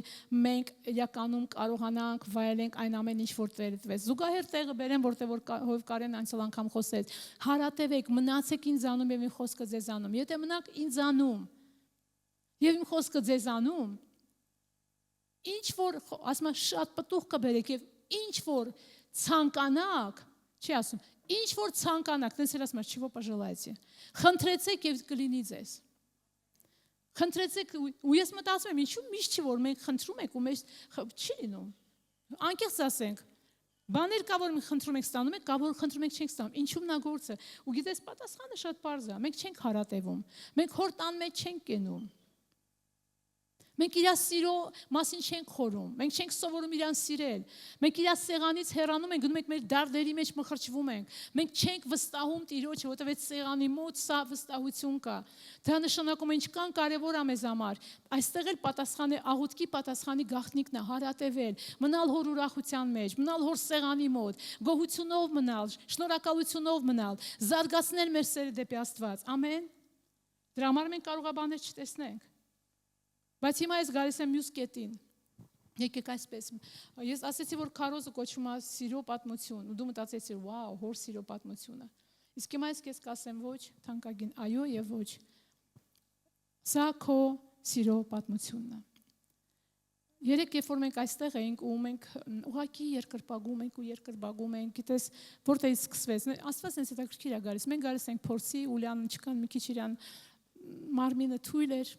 մենք իրականում կարողանանք վայելենք այն ամեն ինչ, որ Տերը տվեց։ Զուգահեռ տեղը բերեմ, որտեղ որ Հովև Կարեն անցյալ անգամ խոսեց։ Հարատևեք, մնացեք ինձանում եւ իմ խոսքը ձեզանում։ Եթե մնաք ինձանում եւ իմ խոսքը ձեզանում, ինչ որ ասում շատ պտուղ կբերեք եւ ինչ որ ցանկանաք, չի ասում, ինչ որ ցանկանաք, դες էլ ասում, чего пожелаете, խնդրեցեք եւ կլինի ձեզ։ Խնդրեցեք ու ես մտածում եմ, ինչու միշտ չի որ մենք խնդրում ենք ու մեզ չի լինում։ Անկեղծ ասենք, բաներ կա որ մենք խնդրում ենք ստանում ենք, կա որ խնդրում ենք չենք ստանում։ Ինչու՞մն է գործը։ Ու գիտես, պատասխանը շատ պարզ է։ Մենք չենք հարատևում։ Մենք հոր տան մեջ չենք կենում։ Մենք իր սիրո մասին չենք խորում, մենք չենք սովորում իրան սիրել, մենք իր սեղանից հեռանում ենք, գնում ենք մեր դարդերի մեջ մխրճվում ենք, մենք չենք վստահում Տիրոջը, որովհետև այդ սեղանի մոտ սա վստահություն կա։ Դա նշանակում է ինչքան կարևոր է մեզ համար։ Այստեղ էլ պատասխանը աղոթքի պատասխանի գաղտնիքն է հարատևել, մնալ հոր ուրախության մեջ, մնալ հոր սեղանի մոտ, գոհությունով մնալ, շնորհակալությունով մնալ, զարգացնել մեր սերը դեպի Աստված։ Ամեն։ Դրա համար մենք կարող է բաներ չտեսնենք։ Բայց հիմա ես գալիս եմ մյուս կետին։ Եկեք այսպես։ Ես ասեցի, որ քարոզը կոչվում է սիրո պատմություն, ու դու մտածեցիր, վաու, հոր սիրո պատմությունը։ Իսկ հիմա ես քեզ կասեմ ոչ, թանկագին, այո եւ ոչ։ Սա քո սիրո պատմությունն է։ Երեք երբ որ մենք այստեղ էինք ու մենք ուղղակի երկրպագում ենք, գիտես, որտեղից սկսվեց։ Աստված ինձ հետաքրքիր է գալիս։ Մենք գալիս ենք փորձի, Ուլիան չկան մի քիչ իրան մարմինը թույլ էր։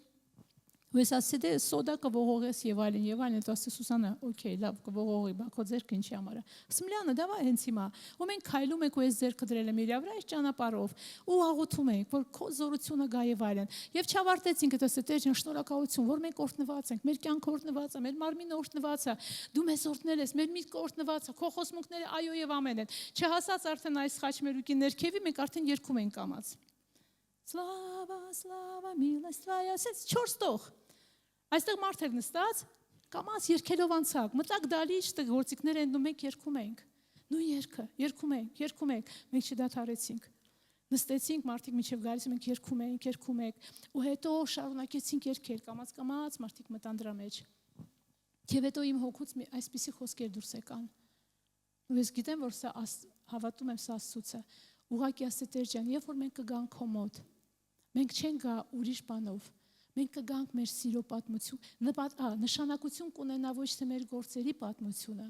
Ու ես ասեցի, դե սոդա կողողես եւ այլն, դու ասես Սուսանա, օքեյ, լավ, կողողի, բա քո ձեռքը ինչի համար է։ Ասում Լիանը, դավա հենց հիմա։ Ու մենք քայլում ենք ու ես ձեռքը դրել եմ իր վրա, այս ճանապարհով, ու աղոթում ենք, որ քո զորությունը գա եւ այլն։ Եվ չավարտեցինք, դա Տեր ջան, շնորհակալություն, որ մենք օրհնված ենք, մեր կյանքը օրհնված է, մեր մարմինը օրհնված է։ Դու մեզ օրհնել ես, մեր միտքը օրհնված է, քո խոսմունքները այո եւ ամեն են։ Չհասած արդեն այս խաչմերուկի ներքևի մենք արդեն երգում ենք կամած։ Slava, slava, milost tvoya, ասեց 4 տող։ Այստեղ մարդեր նստած, կամաց երգելով անցակ, մտակ դալիճ, գործիքներ են դու մենք երգում ենք։ Նույն երգը, երգում ենք, մենք չդադարեցինք։ Նստեցինք, մարդիկ միջև գալիս մենք երգում ենք, ու հետո շարունակեցինք երգել, կամաց մարդիկ մտան դրա մեջ։ Եվ հետո իմ հոգուց այսպիսի խոսքեր դուրս եկան։ Ու ես գիտեմ, որ սա հավատում եմ, սա Աստծուց է։ Ուղղակի ասե Տեր ջան, երբ որ մենք կգանք քո մոտ, մենք չենք գա ուրիշ բանով, մենք կգանք մեր սիրո պատմություն, նշանակություն կունենա ոչ թե մեր գործերի պատմությունը,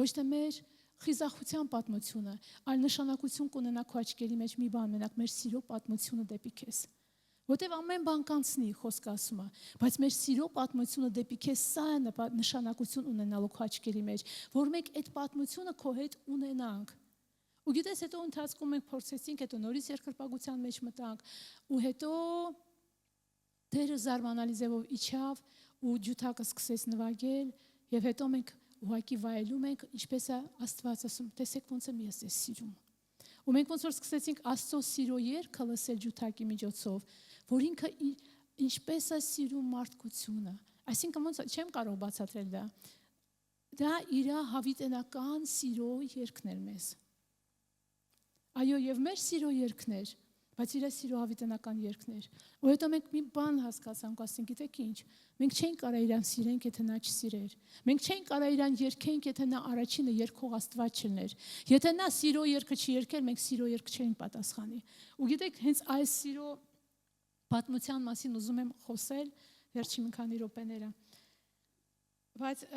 ոչ թե մեր խիզախության պատմությունը, այլ նշանակություն կունենա քո աչքերի մեջ մի բան, մենակ մեր սիրո պատմությունը դեպի քեզ։ Որտեւ ամեն բան կանցնի, խոսքը ասում է, բայց մեր սիրո պատմությունը դեպի քեզ սա է նշանակություն ունենալու քո աչքերի մեջ, որ մենք այդ պատմությունը քո հետ ունենանք։ Ու գիտես, հետո ընթացքում մենք փորձեցինք, հետո նորից երկրպագության մեջ մտանք, ու հետո Տերը զարմանալի ձևով իջավ ու ջութակը սկսեց նվագել, եւ հետո մենք ուղակի վայելում ենք, ինչպես է Աստված ասում, տեսեք ոնց եմ ես սիրում։ Ու մենք ոնց որ սկսեցինք Աստծո սիրո երգը լսել ջութակի միջոցով, որ ինքը ինչպես է սիրում մարդկությունը։ Այսինքն ոնց չեմ կարող բացատրել դա։ Դա իր հավիտենական սիրո երգն էր մեզ։ Այո, եւ մեր սիրո երգներ, բայց իր սիրո հավիտենական երգներ։ Ու հետո մենք մի բան հասկացանք, ասենք, գիտեք ինչ, մենք չենք կարող իրան սիրենք, եթե նա չսիրեր։ Մենք չենք կարող իրան երգենք, եթե նա առաջինը երգող Աստված չլներ։ Եթե նա սիրո երգը չերգեր, մենք սիրո երգ չենք պատասխանի։ Ու գիտեք, հենց այս սիրո պատմության մասին ուզում եմ խոսել վերջին մի քանի րոպեները։ Բայց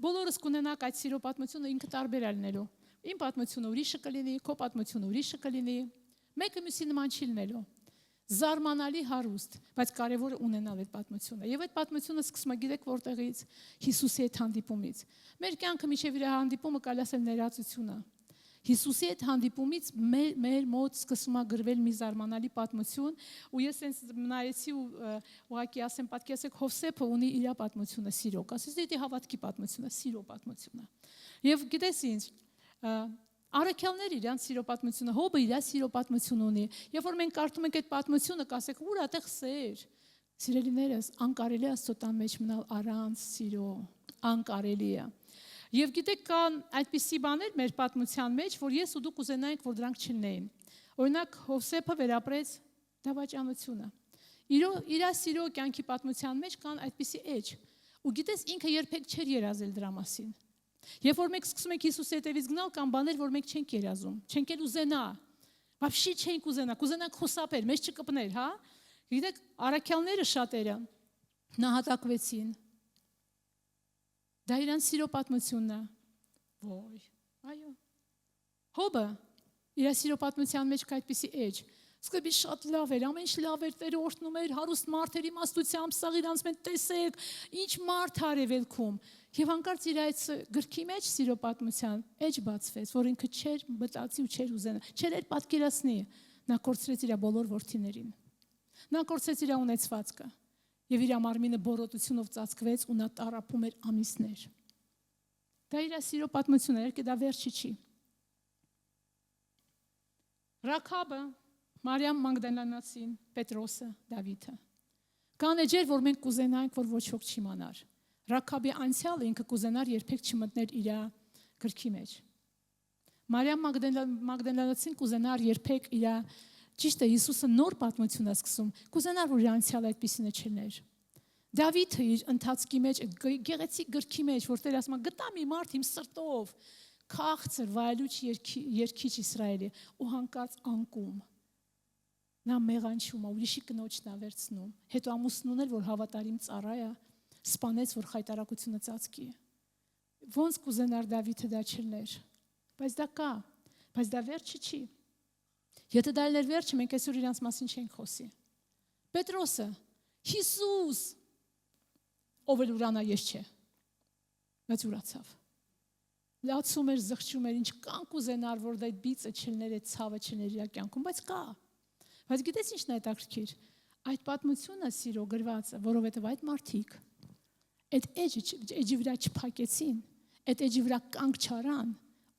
բոլորս կունենանք այդ սիրո պատմությունը ինքը տարբեր լինելու։ Իմ պատմությունը ուրիշը կլինի, քո պատմությունը ուրիշը կլինի։ Մեկը մյուսի նման չի լինելու։ Զարմանալի հարուստ, բայց կարևորը ունենալ այդ պատմությունը։ Եվ այդ պատմությունը սկսում է գիտեք որտեղից, Հիսուսի հետ հանդիպումից։ Մեր կյանքը միջև իր հանդիպումը կարելի ասել ներածությունը։ Հիսուսի հետ հանդիպումից մեր մոտ սկսում է գրվել մի զարմանալի պատմություն, ու ես այնց նայեցի ու ուղղակի ասեմ, պատկերացրեք Հովսեփը ունի իր պատմությունը սիրո, ասես դե հավատքի պատմությունը, սիրո պատմությունը։ Եվ գիտես ինչ, առաքյալները իրանց սիրո պատմությունը, Հոբը իր սիրո պատմությունը ունի։ Երբ որ մենք կարդում ենք այդ պատմությունը, կասեք, ուր այդտեղ սեր։ Սիրելիներս, անկարելի է Աստծո տան մեջ մնալ առանց սիրո, անկարելի է։ Եվ գիտեք, կան այդպիսի բաներ մեր պատմության մեջ, որ ես ու դուք կուզենայինք, որ դրանք չլինեին։ Օրինակ, Հովսեփը վերապրեց դավաճանությունը։ Իր սիրո կյանքի պատմության մեջ կան այդպիսի էջ։ Ու գիտես, ինքը երբեք չէր երազել դրա մասին։ Երբ որ մենք սկսում ենք Հիսուսի հետևից գնալ, կան բաներ, որ մենք չենք երազում, չենք էլ ուզենա։ Вообще չենք ուզենա, կուզենանք խուսափել, մեզ չկպներ, հա։ Գիտեք, առաքյալները շատերը նահատակվեցին։ Դա իրան սիրո պատմությունն է։ Ոյ, այո։ Հոբը իր սիրո պատմության մեջ կա այդպիսի էջ։ Սկզբի շատ լավ էր, ամեն ինչ լավ էր, Տերը օրհնում էր, հարուստ մարդերի իմաստությամբ, սաղ իրանց մենք տեսեք, ինչ մարդ արևելքում։ Եվ հանկարծ իր այդ գրքի մեջ սիրո պատմության էջ բացվեց, որ ինքը չէր մտածի ու չէր ուզենա, չէր էլ պատկերացնի։ Նա կորցրեց իր բոլոր որդիներին։ Նա կորցրեց իր ունեցվածքը։ Եվ իր մարմինը բորոտությունով ծածկվեց ու նա տառապում էր ամիսներ։ Դա իր սիրո պատմությունն էր, դա վերջի չի։ Ռաքաբը, Մարիամ Մագդալանացին, Պետրոսը, Դավիթը։ Կան էջեր, որ մենք կուզենանք, որ ոչ ոք չիմանար։ Ռաքաբի անցյալը ինքը կուզենար երբեք չմտներ իր գրքի մեջ։ Մարիամ Մագդալանացին կուզենար երբեք իր ճիշտ է Հիսուսը նոր պատմություն է սկսում, կուզենար որ իր անցյալը այդպիսին չլներ։ Դավիթը իր ընթացքի մեջ, գեղեցիկ գրքի մեջ, որտեղ ասում է գտա մի մարդ իմ սրտով, քաղցր, վայելուչ երգիչ Իսրայելի, ու հանկարծ անկում։ Նա մեղանչում է, ուրիշի կնոջն է վերցնում։ Հետո ամուսնուն էլ որ հավատարիմ ծառա է, սպանեց որ խայտարակությունը ծածկի։ Ոնց կուզենար Դավիթը դա չլներ, բայց դա կա, բայց դա վերջը չի։ Եթե դա էր վերջը, մենք այսօր իրանց մասին չենք խոսի։ Պետրոսը, Հիսուս, ով էլ ուրանա ես չէ, բայց ուրացավ։ Լացում էր, զղջում էր, ինչ կան կուզենար, որ դա այդ բիծը չլներ, այդ ցավը չլներ իր կյանքում, բայց կա։ Բայց գիտես ինչն է հետաքրքիր։ Այդ պատմությունը սիրո գրվածը, որովհետև այդ մարդիկ այդ էջի վրա չփակեցին, այդ էջի վրա կանգ չարան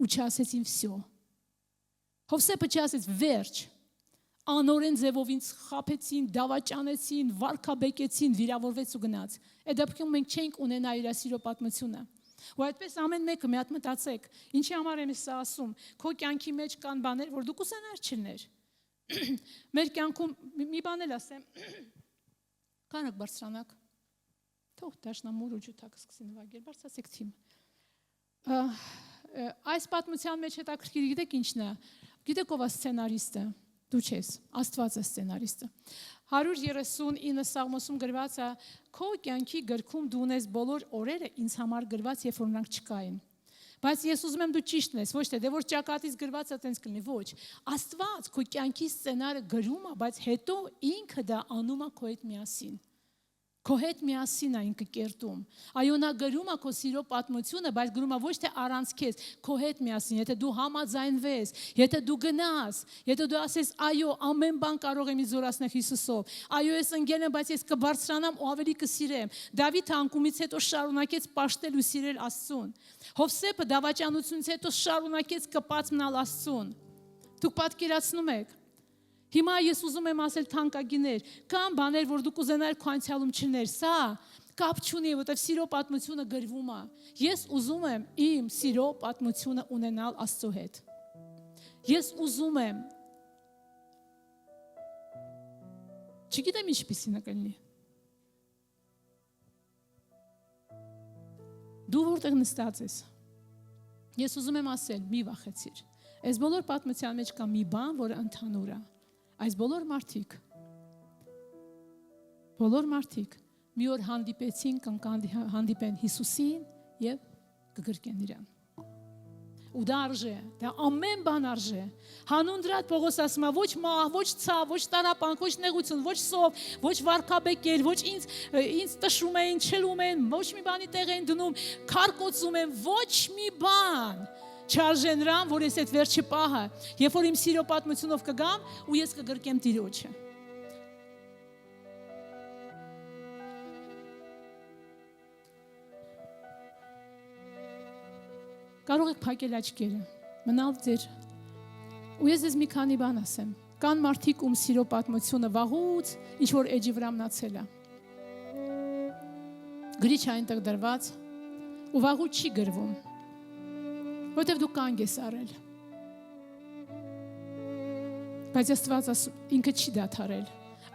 ու չասեցին վсё։ Հովսեփը չասեց վերջ, անօրեն ձևով ինձ խաբեցին, դավաճանեցին, վարքաբեկեցին, վիրավորվեց ու գնաց։ Այդ դեպքում մենք չենք ունենա իր սիրո պատմությունը։ Ու այդպես ամեն մեկը մի հատ մտածեք, ինչի համար եմ սա ասում, քո կյանքի մեջ կան բաներ, որ դու կուզենար չլներ։ Մեր կյանքում մի բան էլ ասեմ, կարեք բարձրանաք, թող դաշնամուր ու ջութակ սկսի նվագել, բարձրացեք թիմ։ Այս պատմության մեջ հետաքրքիր գիտեք ինչն է, գիտեք ով է սցենարիստը, դու չես, Աստված է սցենարիստը։ 139 Սաղմոսում գրված է, քո կյանքի գրքում դու ունես բոլոր օրերը ինձ համար գրված, երբ որ նրանք չկային։ Բայց ես ուզում եմ դու ճիշտ ես, ոչ թե դե որ ճակատից գրված է տենց կլինի, ոչ։ Աստված քո կյանքի սցենարը գրում է, բայց հետո ինքը դա անում է քո հետ միասին։ Քո հետ միասին այն կկերտում։ Այո, նա գրում է քո սիրո պատմությունը, բայց գրում է ոչ թե առանց քեզ, քո հետ միասին, եթե դու համաձայնվես, եթե դու գնաս, եթե դու ասես, այո, ամեն բան կարող եմ զորացնել Հիսուսով։ Այո, ես ընկել եմ, բայց ես կբարձրանամ ու ավելի կսիրեմ։ Դավիթը անկումից հետո շարունակեց պաշտել ու սիրել Աստծուն։ Հովսեփը դավաճանությունից հետո շարունակեց կպած մնալ Աստծուն։ Դուք պատկերացնում եք։ Հիմա ես ուզում եմ ասել թանկագիներ, կան բաներ, որ դուք ուզենայիք քո անցյալում չներ, սա կապ չունի, որովհետև սիրո պատմությունը գրվում է։ Ես ուզում եմ իմ սիրո պատմությունը ունենալ Աստծո հետ։ Ես ուզում եմ չգիտեմ ինչպիսին է կլինի։ Դու որտեղ նստած ես։ Ես ուզում եմ ասել, մի վախեցիր։ Այս բոլոր պատմության մեջ կա մի բան, որը ընդհանուր է։ Այս բոլոր մարդիկ մի օր հանդիպեցին կամ հանդիպեն Հիսուսին եւ կգրկեն իրան։ Ու դա արժե, դա ամեն բան արժե։ Հանուն դրա Պողոս ասում է, ոչ մահ, ոչ ցավ, ոչ տարապանք, ոչ նեղություն, ոչ սով, ոչ վարքաբեկել, ոչ ինձ տշում էին, չելում են, ոչ մի բանի տեղ են դնում, քարկոծում են, ոչ մի բան չարժե նրան, որ ես այդ վերջի պահը, երբ որ իմ սիրո պատմությունով կգամ ու ես կգրկեմ Տիրոջը։ Կարող եք փակել աչքերը, մնալ ձեր։ Ու ես մի քանի բան ասեմ։ Կան մարդիկ, ում սիրո պատմությունը վաղուց ինչ որ էջի վրա մնացել է։ Գրիչ այնտեղ դրված ու վաղուց չի գրվում։ Որտեվ դու կանգ ես արել։ Բայց Աստված ինքը չի դադարել։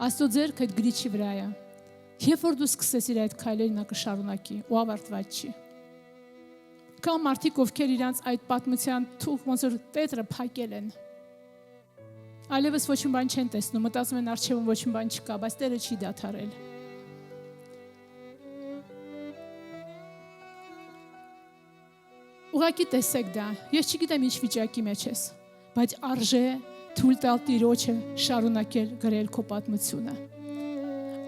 Աստծո ձեռքը այդ գրիչի վրա է։ Երբ որ դու սկսես իր այդ քայլերը, նա կշարունակի ու ավարտված չի։ Կան մարդիկ, ովքեր իրանց այդ պատմության թուղթ ոնց որ տետրը փակել են։ Այլևս ոչ մի բան չեն տեսնում, մտածում են արժևում ոչ մի բան չկա, բայց Տերը չի դադարել։ Ուղղակի տեսեք դա, ես չգիտեմ ինչ վիճակի մեջ ես, բայց արժե թույլ տալ Տիրոջը շարունակել գրել քո պատմությունը։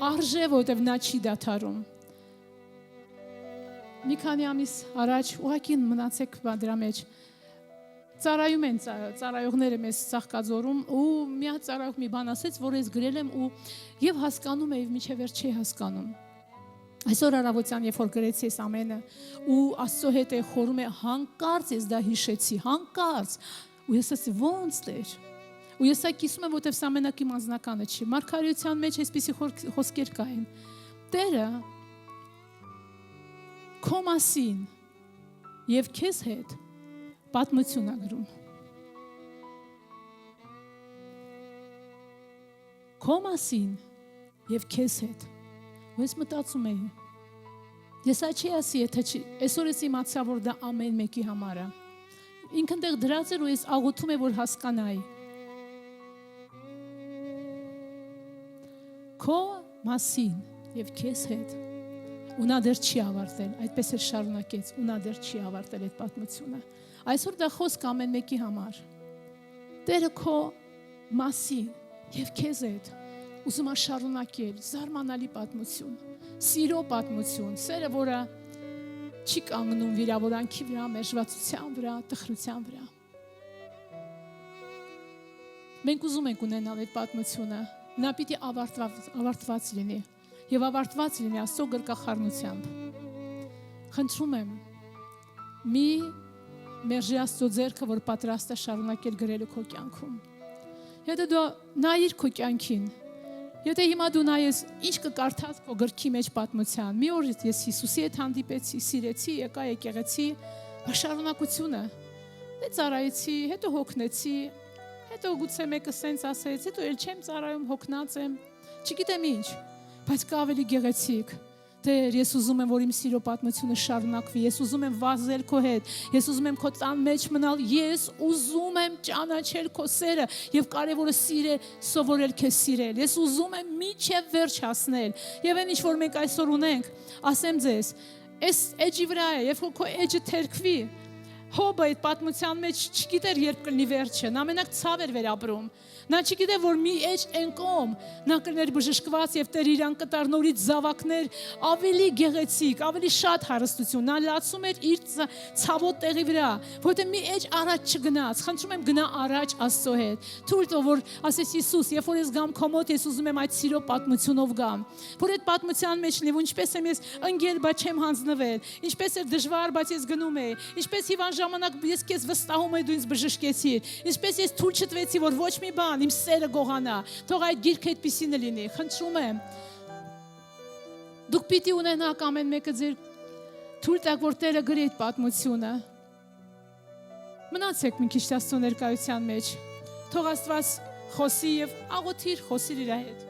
Արժե, որովհետև նա չի դադարում։ Մի քանի ամիս առաջ ուղղակի մնացեք դրա մեջ։ Ծառայում են ծառայողները մեզ Ծաղկաձորում ու մի հատ ծառայող մի բան ասեց, որ ես գրել եմ ու եւ հասկանում եմ, մինչեւ վերջ չի հասկանում։ Այսօր առավոտյան, երբ որ գրեցի այս ամենը ու Աստծո հետ է խորում է, հանկարծ ես դա հիշեցի, հանկարծ։ Ու ես ասեցի, ո՞նց Տեր։ Ու ես դա կիսում եմ, որովհետև սա մենակ իմ անձնականը չի։ Մարգարեության մեջ այսպիսի խոսքեր կային։ Տերը քո մասին եւ քեզ հետ պատմություն է գրում։ Քո մասին եւ քեզ հետ։ Ու ես մտածում էի, ես չի ասի, եթե այսօր ես իմացա, որ դա ամեն մեկի համար է։ Ինքն դեռ դրած էր ու ես աղոթում եմ, որ հասկանայի։ Քո մասին եւ քեզ հետ ու նա դեռ չի ավարտել, այդպես էլ շարունակեց, ու նա դեռ չի ավարտել այդ պատմությունը։ Այսօր դա խոսք ամեն մեկի համար։ Տերը քո մասին եւ քեզ հետ ուզում է շարունակել զարմանալի պատմություն, սիրո պատմություն, սերը, որը չի կանգնում վիրավորանքի վրա, մերժվածության վրա, տխրության վրա։ Մենք ուզում ենք ունենալ այդ պատմությունը, նա պիտի ավարտված լինի եւ ավարտված լինի Աստծո գրկախառնությամբ։ Խնդրում եմ, մի մերժի Աստծո ձեռքը, որ պատրաստ է շարունակել գրելու քո կյանքում։ Եթե դու նայիր քո կյանքին, եթե հիմա դու նայես ինչ կկարդաս քո գրքի մեջ պատմության, մի օր ես Հիսուսի հետ հանդիպեցի, սիրեցի, եկա եկեղեցի, շարունակությունը։ Դե ծառայեցի, հետո հոգնեցի, հետո գուցե մեկը սենց ասեց, հետո էլ չեմ ծառայում, հոգնած եմ, չգիտեմ ինչ, բայց կա ավելի գեղեցիկ։ Տեր, ես ուզում եմ, որ իմ սիրո պատմությունը շարունակվի, ես ուզում եմ վազել քո հետ, ես ուզում եմ քո տան մեջ մնալ, ես ուզում եմ ճանաչել քո սերը եւ կարեւորը սիրել, սովորել քեզ սիրել։ Ես ուզում եմ մինչեւ վերջ հասնել։ Եվ այն ինչ որ մենք այսօր ունենք, ասեմ ձեզ, այս էջի վրա է, երբ քո էջը թերքվի, Հոբը այդ պատմության մեջ չգիտեր երբ կլինի վերջը, նա մենակ ցավ էր վերապրում։ Նա չգիտեր, որ մի էջ ընկոմ նա կներ բժշկված եւ Տեր իրան կտար նորից զավակներ ավելի գեղեցիկ, ավելի շատ հարստություն։ Նա լացում էր իր ցավոտ տեղի վրա, որովհետեւ մի էջ առաջ չգնաց։ Խնդրում եմ գնա առաջ Աստծո հետ։ Թույլ տո որ ասես Հիսուս, երբ որ ես գամ քո մոտ, ես ուզում եմ այդ սիրո պատմությունով գամ։ Որ այդ պատմության մեջ լինի, ինչպես եմ ես ընկել, բայց չեմ հանձնվել։ Ինչպես է դժվար, բայց ես գնում եմ։ Ինչպես հիվանդ ժամանակ ես քեզ վստահում եմ, դու ինձ բժշկեցիր։ Ինչպես ես թույլ չտվեցի, որ ոչ մի բան իմ սերը գողանա։ Թող այդ գիրքը այդպիսին լինի։ Խնդրում եմ։ Դուք պիտի ունենաք ամեն մեկը ձեր թույլ տակ, որ Տերը գրի այդ պատմությունը։ Մնացեք մի քիչ Աստծո ներկայության մեջ։ Թող Աստված խոսի եւ աղոթիր, խոսիր իր հետ։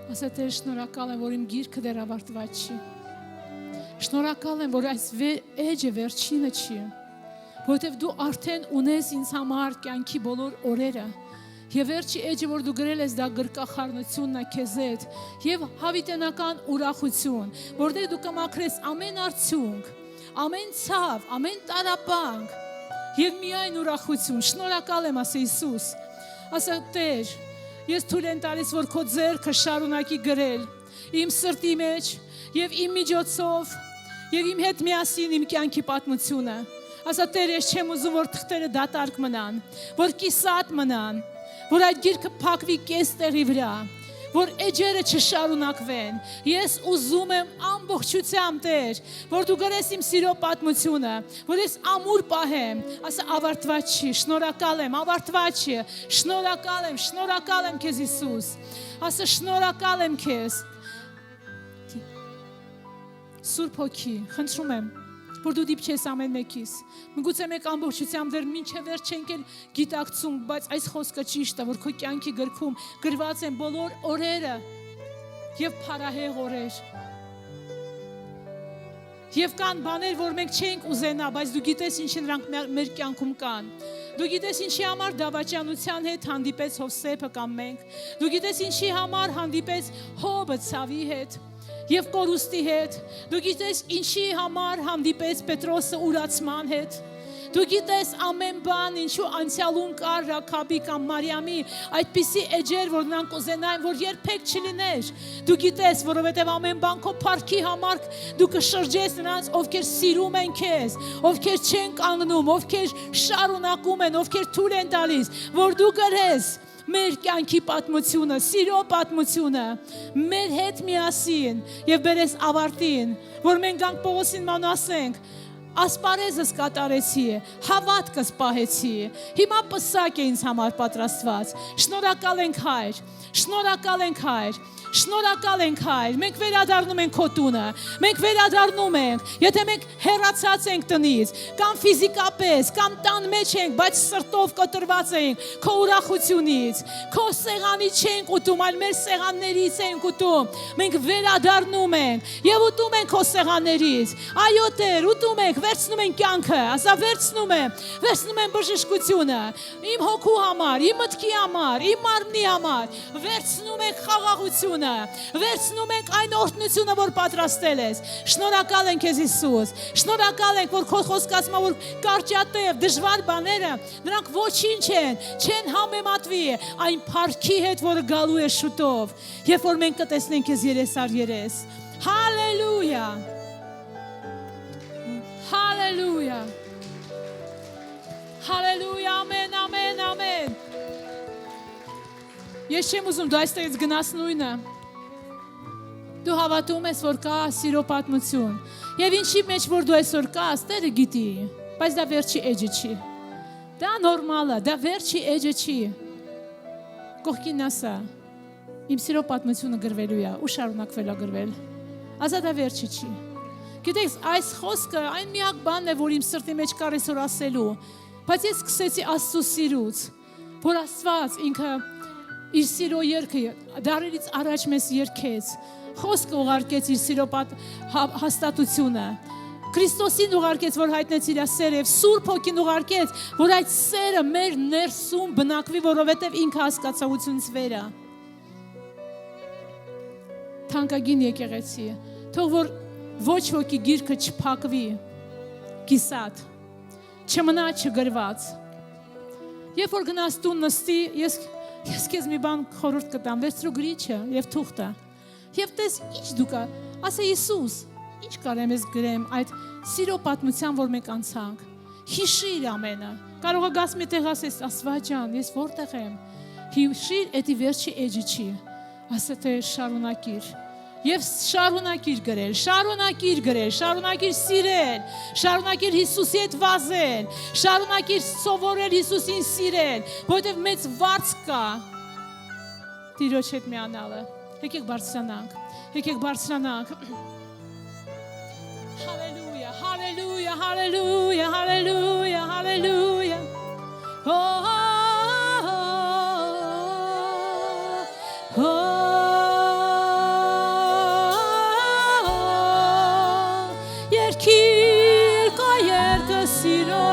Ասա Տեր, շնորհակալ եմ, որ իմ գիրքը դեռ ավարտված չի։ Շնորհակալ եմ, որ այս էջը վերջինը չի, որովհետև դու արդեն ունես ինձ համար կյանքի բոլոր օրերը։ Եվ վերջի էջը, որ դու գրել ես, դա գրկախառնությունն է քեզ հետ եւ հավիտենական ուրախություն, որտեղ դու կմաքրես ամեն արդյունք, ամեն ցավ, ամեն տառապանք եւ միայն ուրախություն։ Շնորհակալ եմ, ասա Հիսուս։ Ասա Տեր, ես թույլ եմ տալիս, որ քո ձեռքը շարունակի գրել իմ սրտի մեջ եւ իմ միջոցով եւ իմ հետ միասին իմ կյանքի պատմությունը։ Ասա Տեր, ես չեմ ուզում, որ թղթերը դատարկ մնան, որ կիսատ մնան, որ այդ գիրքը փակվի կես տեղի վրա, որ էջերը չշարունակվեն։ Ես ուզում եմ ամբողջությամբ, Տեր, որ դու գրես իմ սիրո պատմությունը, որ ես ամուր պահեմ, ասա ավարտված չի, շնորհակալ եմ, ավարտված չի, շնորհակալ եմ քեզ Հիսուս, ասա շնորհակալ եմ քեզ։ Սուրբ Հոգի, խնդրում եմ, որ դու դիպչես ամեն մեկիս։ Միգուցե մեկ ամբողջությամբ դեռ մինչև վերջ չենք էլ գիտակցում, բայց այս խոսքը ճիշտ է, որ քո կյանքի գրքում գրված են բոլոր օրերը եւ փառահեղ օրեր։ Եվ կան բաներ, որ մենք չենք ուզենա, բայց դու գիտես ինչի նրանք մեր կյանքում կան։ Դու գիտես ինչի համար դավաճանության հետ հանդիպեց Հովսեփը կամ մենք։ Դու գիտես ինչի համար հանդիպեց Հոբը ցավի հետ եւ կորուստի հետ։ Դու գիտես ինչի համար հանդիպեց Պետրոսը ուրացման հետ։ Դու գիտես ամեն բան, ինչու անցյալում կար Ռաքաբի կամ Մարիամի այդպիսի էջեր, որ նրանք ուզենային, որ երբեք չլիներ։ Դու գիտես, որովհետև ամեն բան քո փառքի համար դու կշրջես նրանց, ովքեր սիրում են քեզ, ովքեր չեն կանգնում, ովքեր շարունակում են, ովքեր թույլ են տալիս, որ դու գրես մեր կյանքի պատմությունը, սիրո պատմությունը, մեր հետ միասին եւ բերես ավարտին, որ մենք գանք Պողոսին ման ասենք, ասպարեզս կատարեցի, հավատքս պահեցի, հիմա պսակ է ինձ համար պատրաստված, շնորհակալ ենք Հայր, շնորհակալ ենք Հայր, շնորհակալ ենք Հայր, մենք վերադառնում ենք քո տունը, մենք վերադառնում ենք, եթե մենք հեռացած ենք տնից, կամ ֆիզիկապես, կամ տան մեջ ենք, բայց սրտով կտրված ենք քո ուրախությունից, քո սեղանի չենք ուտում, այլ մեր սեղաններից ենք ուտում, մենք վերադառնում ենք եւ ուտում ենք քո սեղաններից, այո Տեր, ուտում ենք, վերցնում ենք կյանքը, ասա վերցնում եմ բժշկությունը, իմ հոգու համար, իմ մտքի համար, իմ մարմնի համար, վերցնում ենք խաղաղությունը, վերցնում ենք այն օրհնությունը, որ պատրաստել ես։ Շնորհակալ ենք քեզ Հիսուս, շնորհակալ ենք, որ քո խոսքը ասում է, որ կարճատև, դժվար բաները, նրանք ոչինչ չեն համեմատվի այն փառքի հետ, որը գալու է շուտով, երբ որ մենք կտեսնենք քեզ երես առ երես։ Հալելույա։ Հալելույա։ Հալելույա, ամեն, ամեն, ամեն։ Ես չեմ ուզում դու այստեղից գնաս նույնը։ Դու հավատում ես, որ կա սիրո պատմություն։ Եվ ինչի մեջ որ դու այսօր կաս, Տերը գիտի։ բայց դա վերջի էջը չի։ Դա նորմալ է, դա վերջի էջը չի։ Կողքին ասա, իմ սիրո պատմությունը գրվելու է ու շարունակվելու է գրվել։ Ասա դա վերջը չի։ Գիտեք, այս խոսքը այն միակ բանն է, որ իմ սրտի մեջ կար այսօր ասելու, բայց ես սկսեցի Աստծո սիրուց, որ Աստված ինքը իր սիրո երգը դարերից առաջ մեզ երգեց, խոսքը ուղարկեց իր սիրո հաստատությունը, Քրիստոսին ուղարկեց, որ հայտնեց իր սերը, եւ Սուրբ Հոգին ուղարկեց, որ այդ սերը մեր ներսում բնակվի, որովհետեւ ինքը հասկացությունից վեր է։ Թանկագին եկեղեցի, թող որ ոչ ոքի գիրքը չփակվի, կիսատ, չմնա չգրված։ Երբ որ գնաս տուն նստի, ես քեզ մի բան խորհուրդ կտամ, վերցրու գրիչը եւ թուղթը։ Եվ տես ինչ դու կա, ասա Հիսուս, ինչ կարեմ ես գրեմ այդ սիրո պատմության, որ մենք անցանք։ Հիշիր ամենը։ Կարող է գաս մի տեղ ասես, Աստված ջան, ես որտեղ եմ։ Հիշիր, էդի վերջի էջը չի։ Ասա թե շարունակիր։ Եվ շարունակիր գրել, շարունակիր գրել, շարունակիր սիրել, շարունակիր Հիսուսի հետ վազել, շարունակիր սովորել Հիսուսին սիրել, որովհետև մեծ վարձ կա Տիրոջ հետ միանալը։ Եկեք բարձրանանք։ Հալելույա, հալելույա, հալելույա, հալելույա, հալելույա։ Երկիր կա երկը սիրո,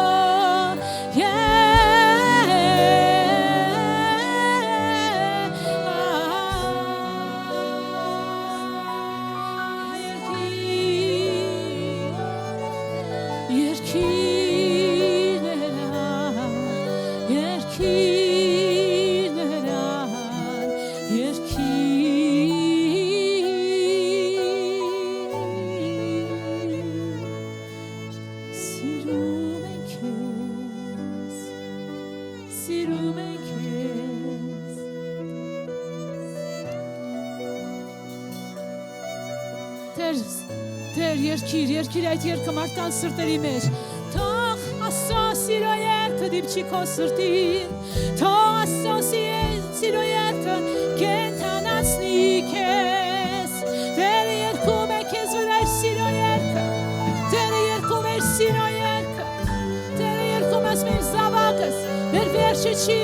Երկիր այդ երկը մարդկանց սրտերի մեջ, թող Աստծո սիրո երկը դիպչի քո սրտին, թող Աստծո սիրո երկը կենթանացնի քեզ, Տերը երգում է քեզ վրա իր սիրո երկը, Տերը երգում է իր սիրո երկը, Տերը երգում ասում է զավակս, մեր վերջը չի,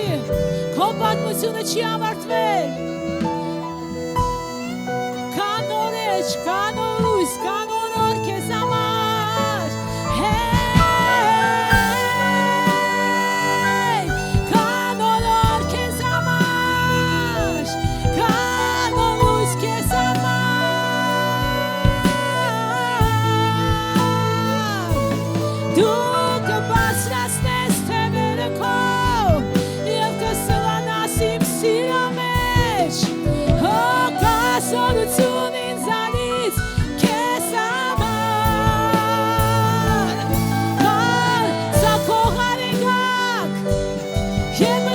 քո պատմությունը չի ավարտվել, կա նոր էջ, կա նոր լույս, կա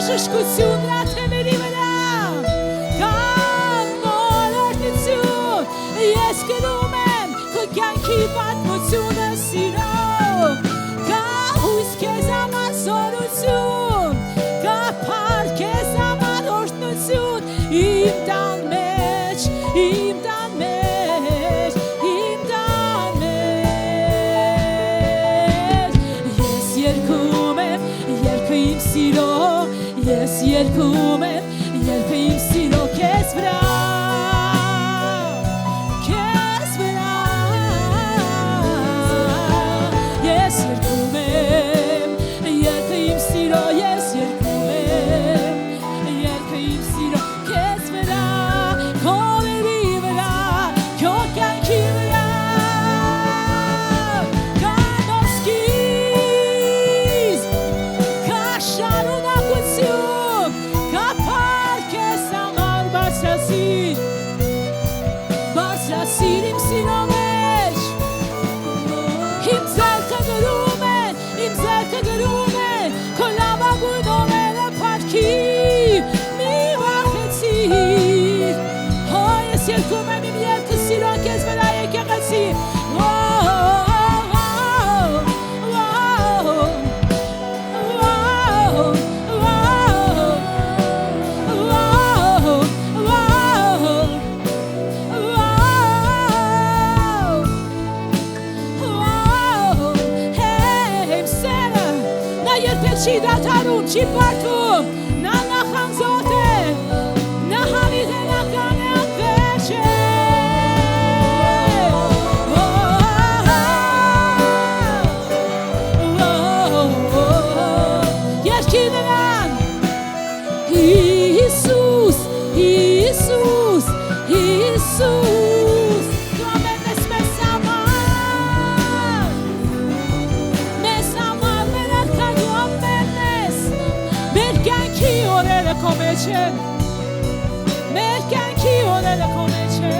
Շշկություն լաթեմերի վրա, կան նոր օրհնություն, ես գրում եմ քո կյանքի պատմությունը սիրո, կա հույս քեզ համար զորություն, կա փառք քեզ համար օրհնություն, իմ տան մեջ, իմ տան մեջ, իմ տան մեջ, ես երգում եմ, երգը իմ սիրո, ես երգում եմ, երգը իմ սիրո քեզ վրա, ես երգում եմ, երգը իմ սիրո, ես երգում եմ, երգը իմ սիրո քեզ վրա, քո լերի վրա, քո կյանքի վրա, կա նոր սկիզբ, կա շարունակություն, կա փառք քեզ համար բարձրացի երբեք չի դադարում, չի բարդվում, նա նախանձոտ է, նա հավիտենական է անվերջ է։ Երկի նրան, Հիսուս, Հիսուս, Հիսուս, դու ամեն ես մեզ համար, մեզ համար, մեր արքա դու ամեն ես, մեր կյանքի օրերը քո մեջ են, մեր կյանքի օրերը քո մեջ են,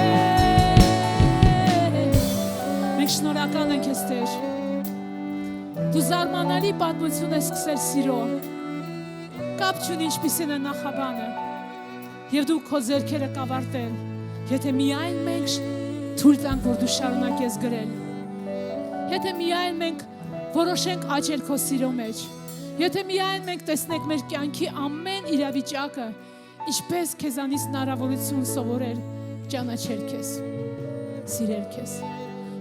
մենք շնորհակալ ենք ես Տեր, դու զարմանալի պատմություն ես սկսել սիրո, կապ չունի ինչպիսին է նախաբանը, և դու քո ձեռքերը կավարտել, եթե միայն մենք թույլ տանք, որ դու շարունակես գրել, եթե միայն մենք որոշենք աճել քո սիրո մեջ, եթե միայն մենք տեսնենք մեր կյանքի ամեն իրավիճակը, ինչպես քեզանից հնարավորություն սովորել, ճանաչել քեզ, սիրել քեզ,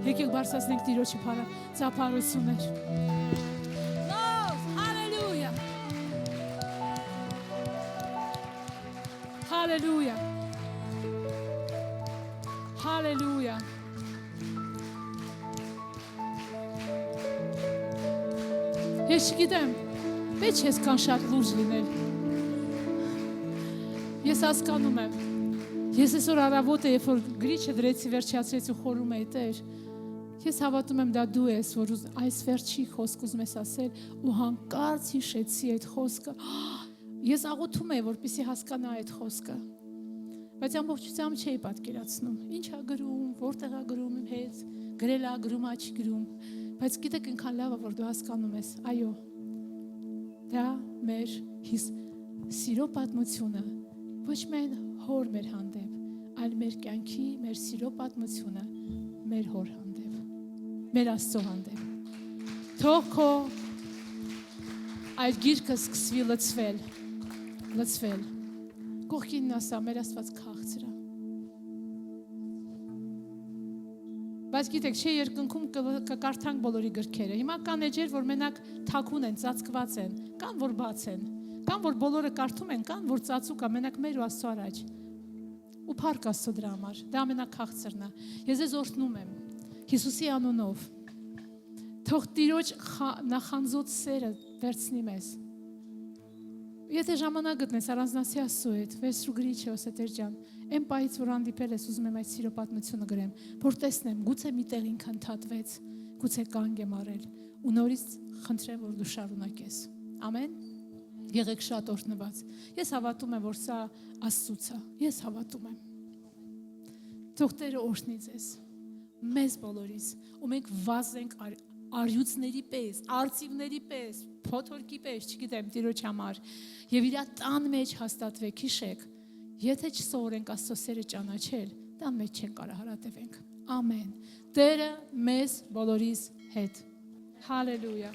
եկեք բարձրացնենք Տիրոջի ծափարություններ։ Հալելույա, հալելույա, ես չգիտեմ, պետք է այսքան շատ լուրջ լինել, ես հասկանում եմ, ես այսօր առավոտը, երբ որ գրիչը դրեցի վերջացրեցի ու խորում էի Տեր, ես հավատում եմ դա դու ես, որ այս վերջի խոսք ուզում ես ասել ու հանկարծ հիշեցի այդ խոսքը, ես աղոթում եի, որպեսզի հասկանա այդ խոսքը, բայց ամբողջությամբ չէի պատկերացնում, ինչ է գրում, որտեղ է գրում իմ հետ, գրել է, գրում է, չի գրում, բայց գիտեք այնքան լավ է, որ դու հասկանում ես, այո, դա մեր սիրո պատմությունը, ոչ միայն հոր մեր հանդեպ, այլ մեր կյանքի, մեր սիրո պատմությունը, մեր հոր հանդեպ, մեր Աստծո հանդեպ, թող քո այդ գիրկը սկսվի լծվել, կողքինն ասա, մեր Աստված քաղցր է, բայց գիտեք, չէ երկնքում կկարդանք բոլորի գրքերը, հիմա կան էջեր, որ մենակ թաքուն են, ծածկված են, կան, որ բաց են, կան, որ բոլորը կարդում են, կան, որ ծածուկ է, մենակ մեր ու Աստծո առաջ, ու փառք Աստծո դրա համար, դա ամենակաղցրն է, ես ձեզ օրհնում եմ, Հիսուսի անունով, թող Տիրոջ նախանձոտ սերը վերցնի մեզ, եթե ժամանակ գտնես առանձնացի Աստծո հետ, վերցրու գրիչը, ասա Տեր ջան, այն պահից, որ հանդիպել ես, ուզում եմ այդ սիրո պատմությունը գրեմ, որ տեսնեմ, գուցե միտեղ ինքը ընդհատվեց, գուցե կանգ եմ առել, ու նորից խնդրեմ, որ դու շարունակես, ամեն, եղեք շատ օրհնված, ես հավատում եմ, որ սա Աստծուց է, ես հավատում եմ, թող Տերը օրհնի ձեզ, մեզ բոլորիս, ու մենք վազենք արյուծների պես, արծիվների պես, փոթորկի պես, չգիտեմ, Տիրոջ համար, և իր տան մեջ հաստատվեք, հիշեք, եթե չսովորենք Աստծո սերը ճանաչել, տան մեջ չենք կարող հարատևենք, ամեն, Տերը մեզ բոլորիս հետ, հալելույա։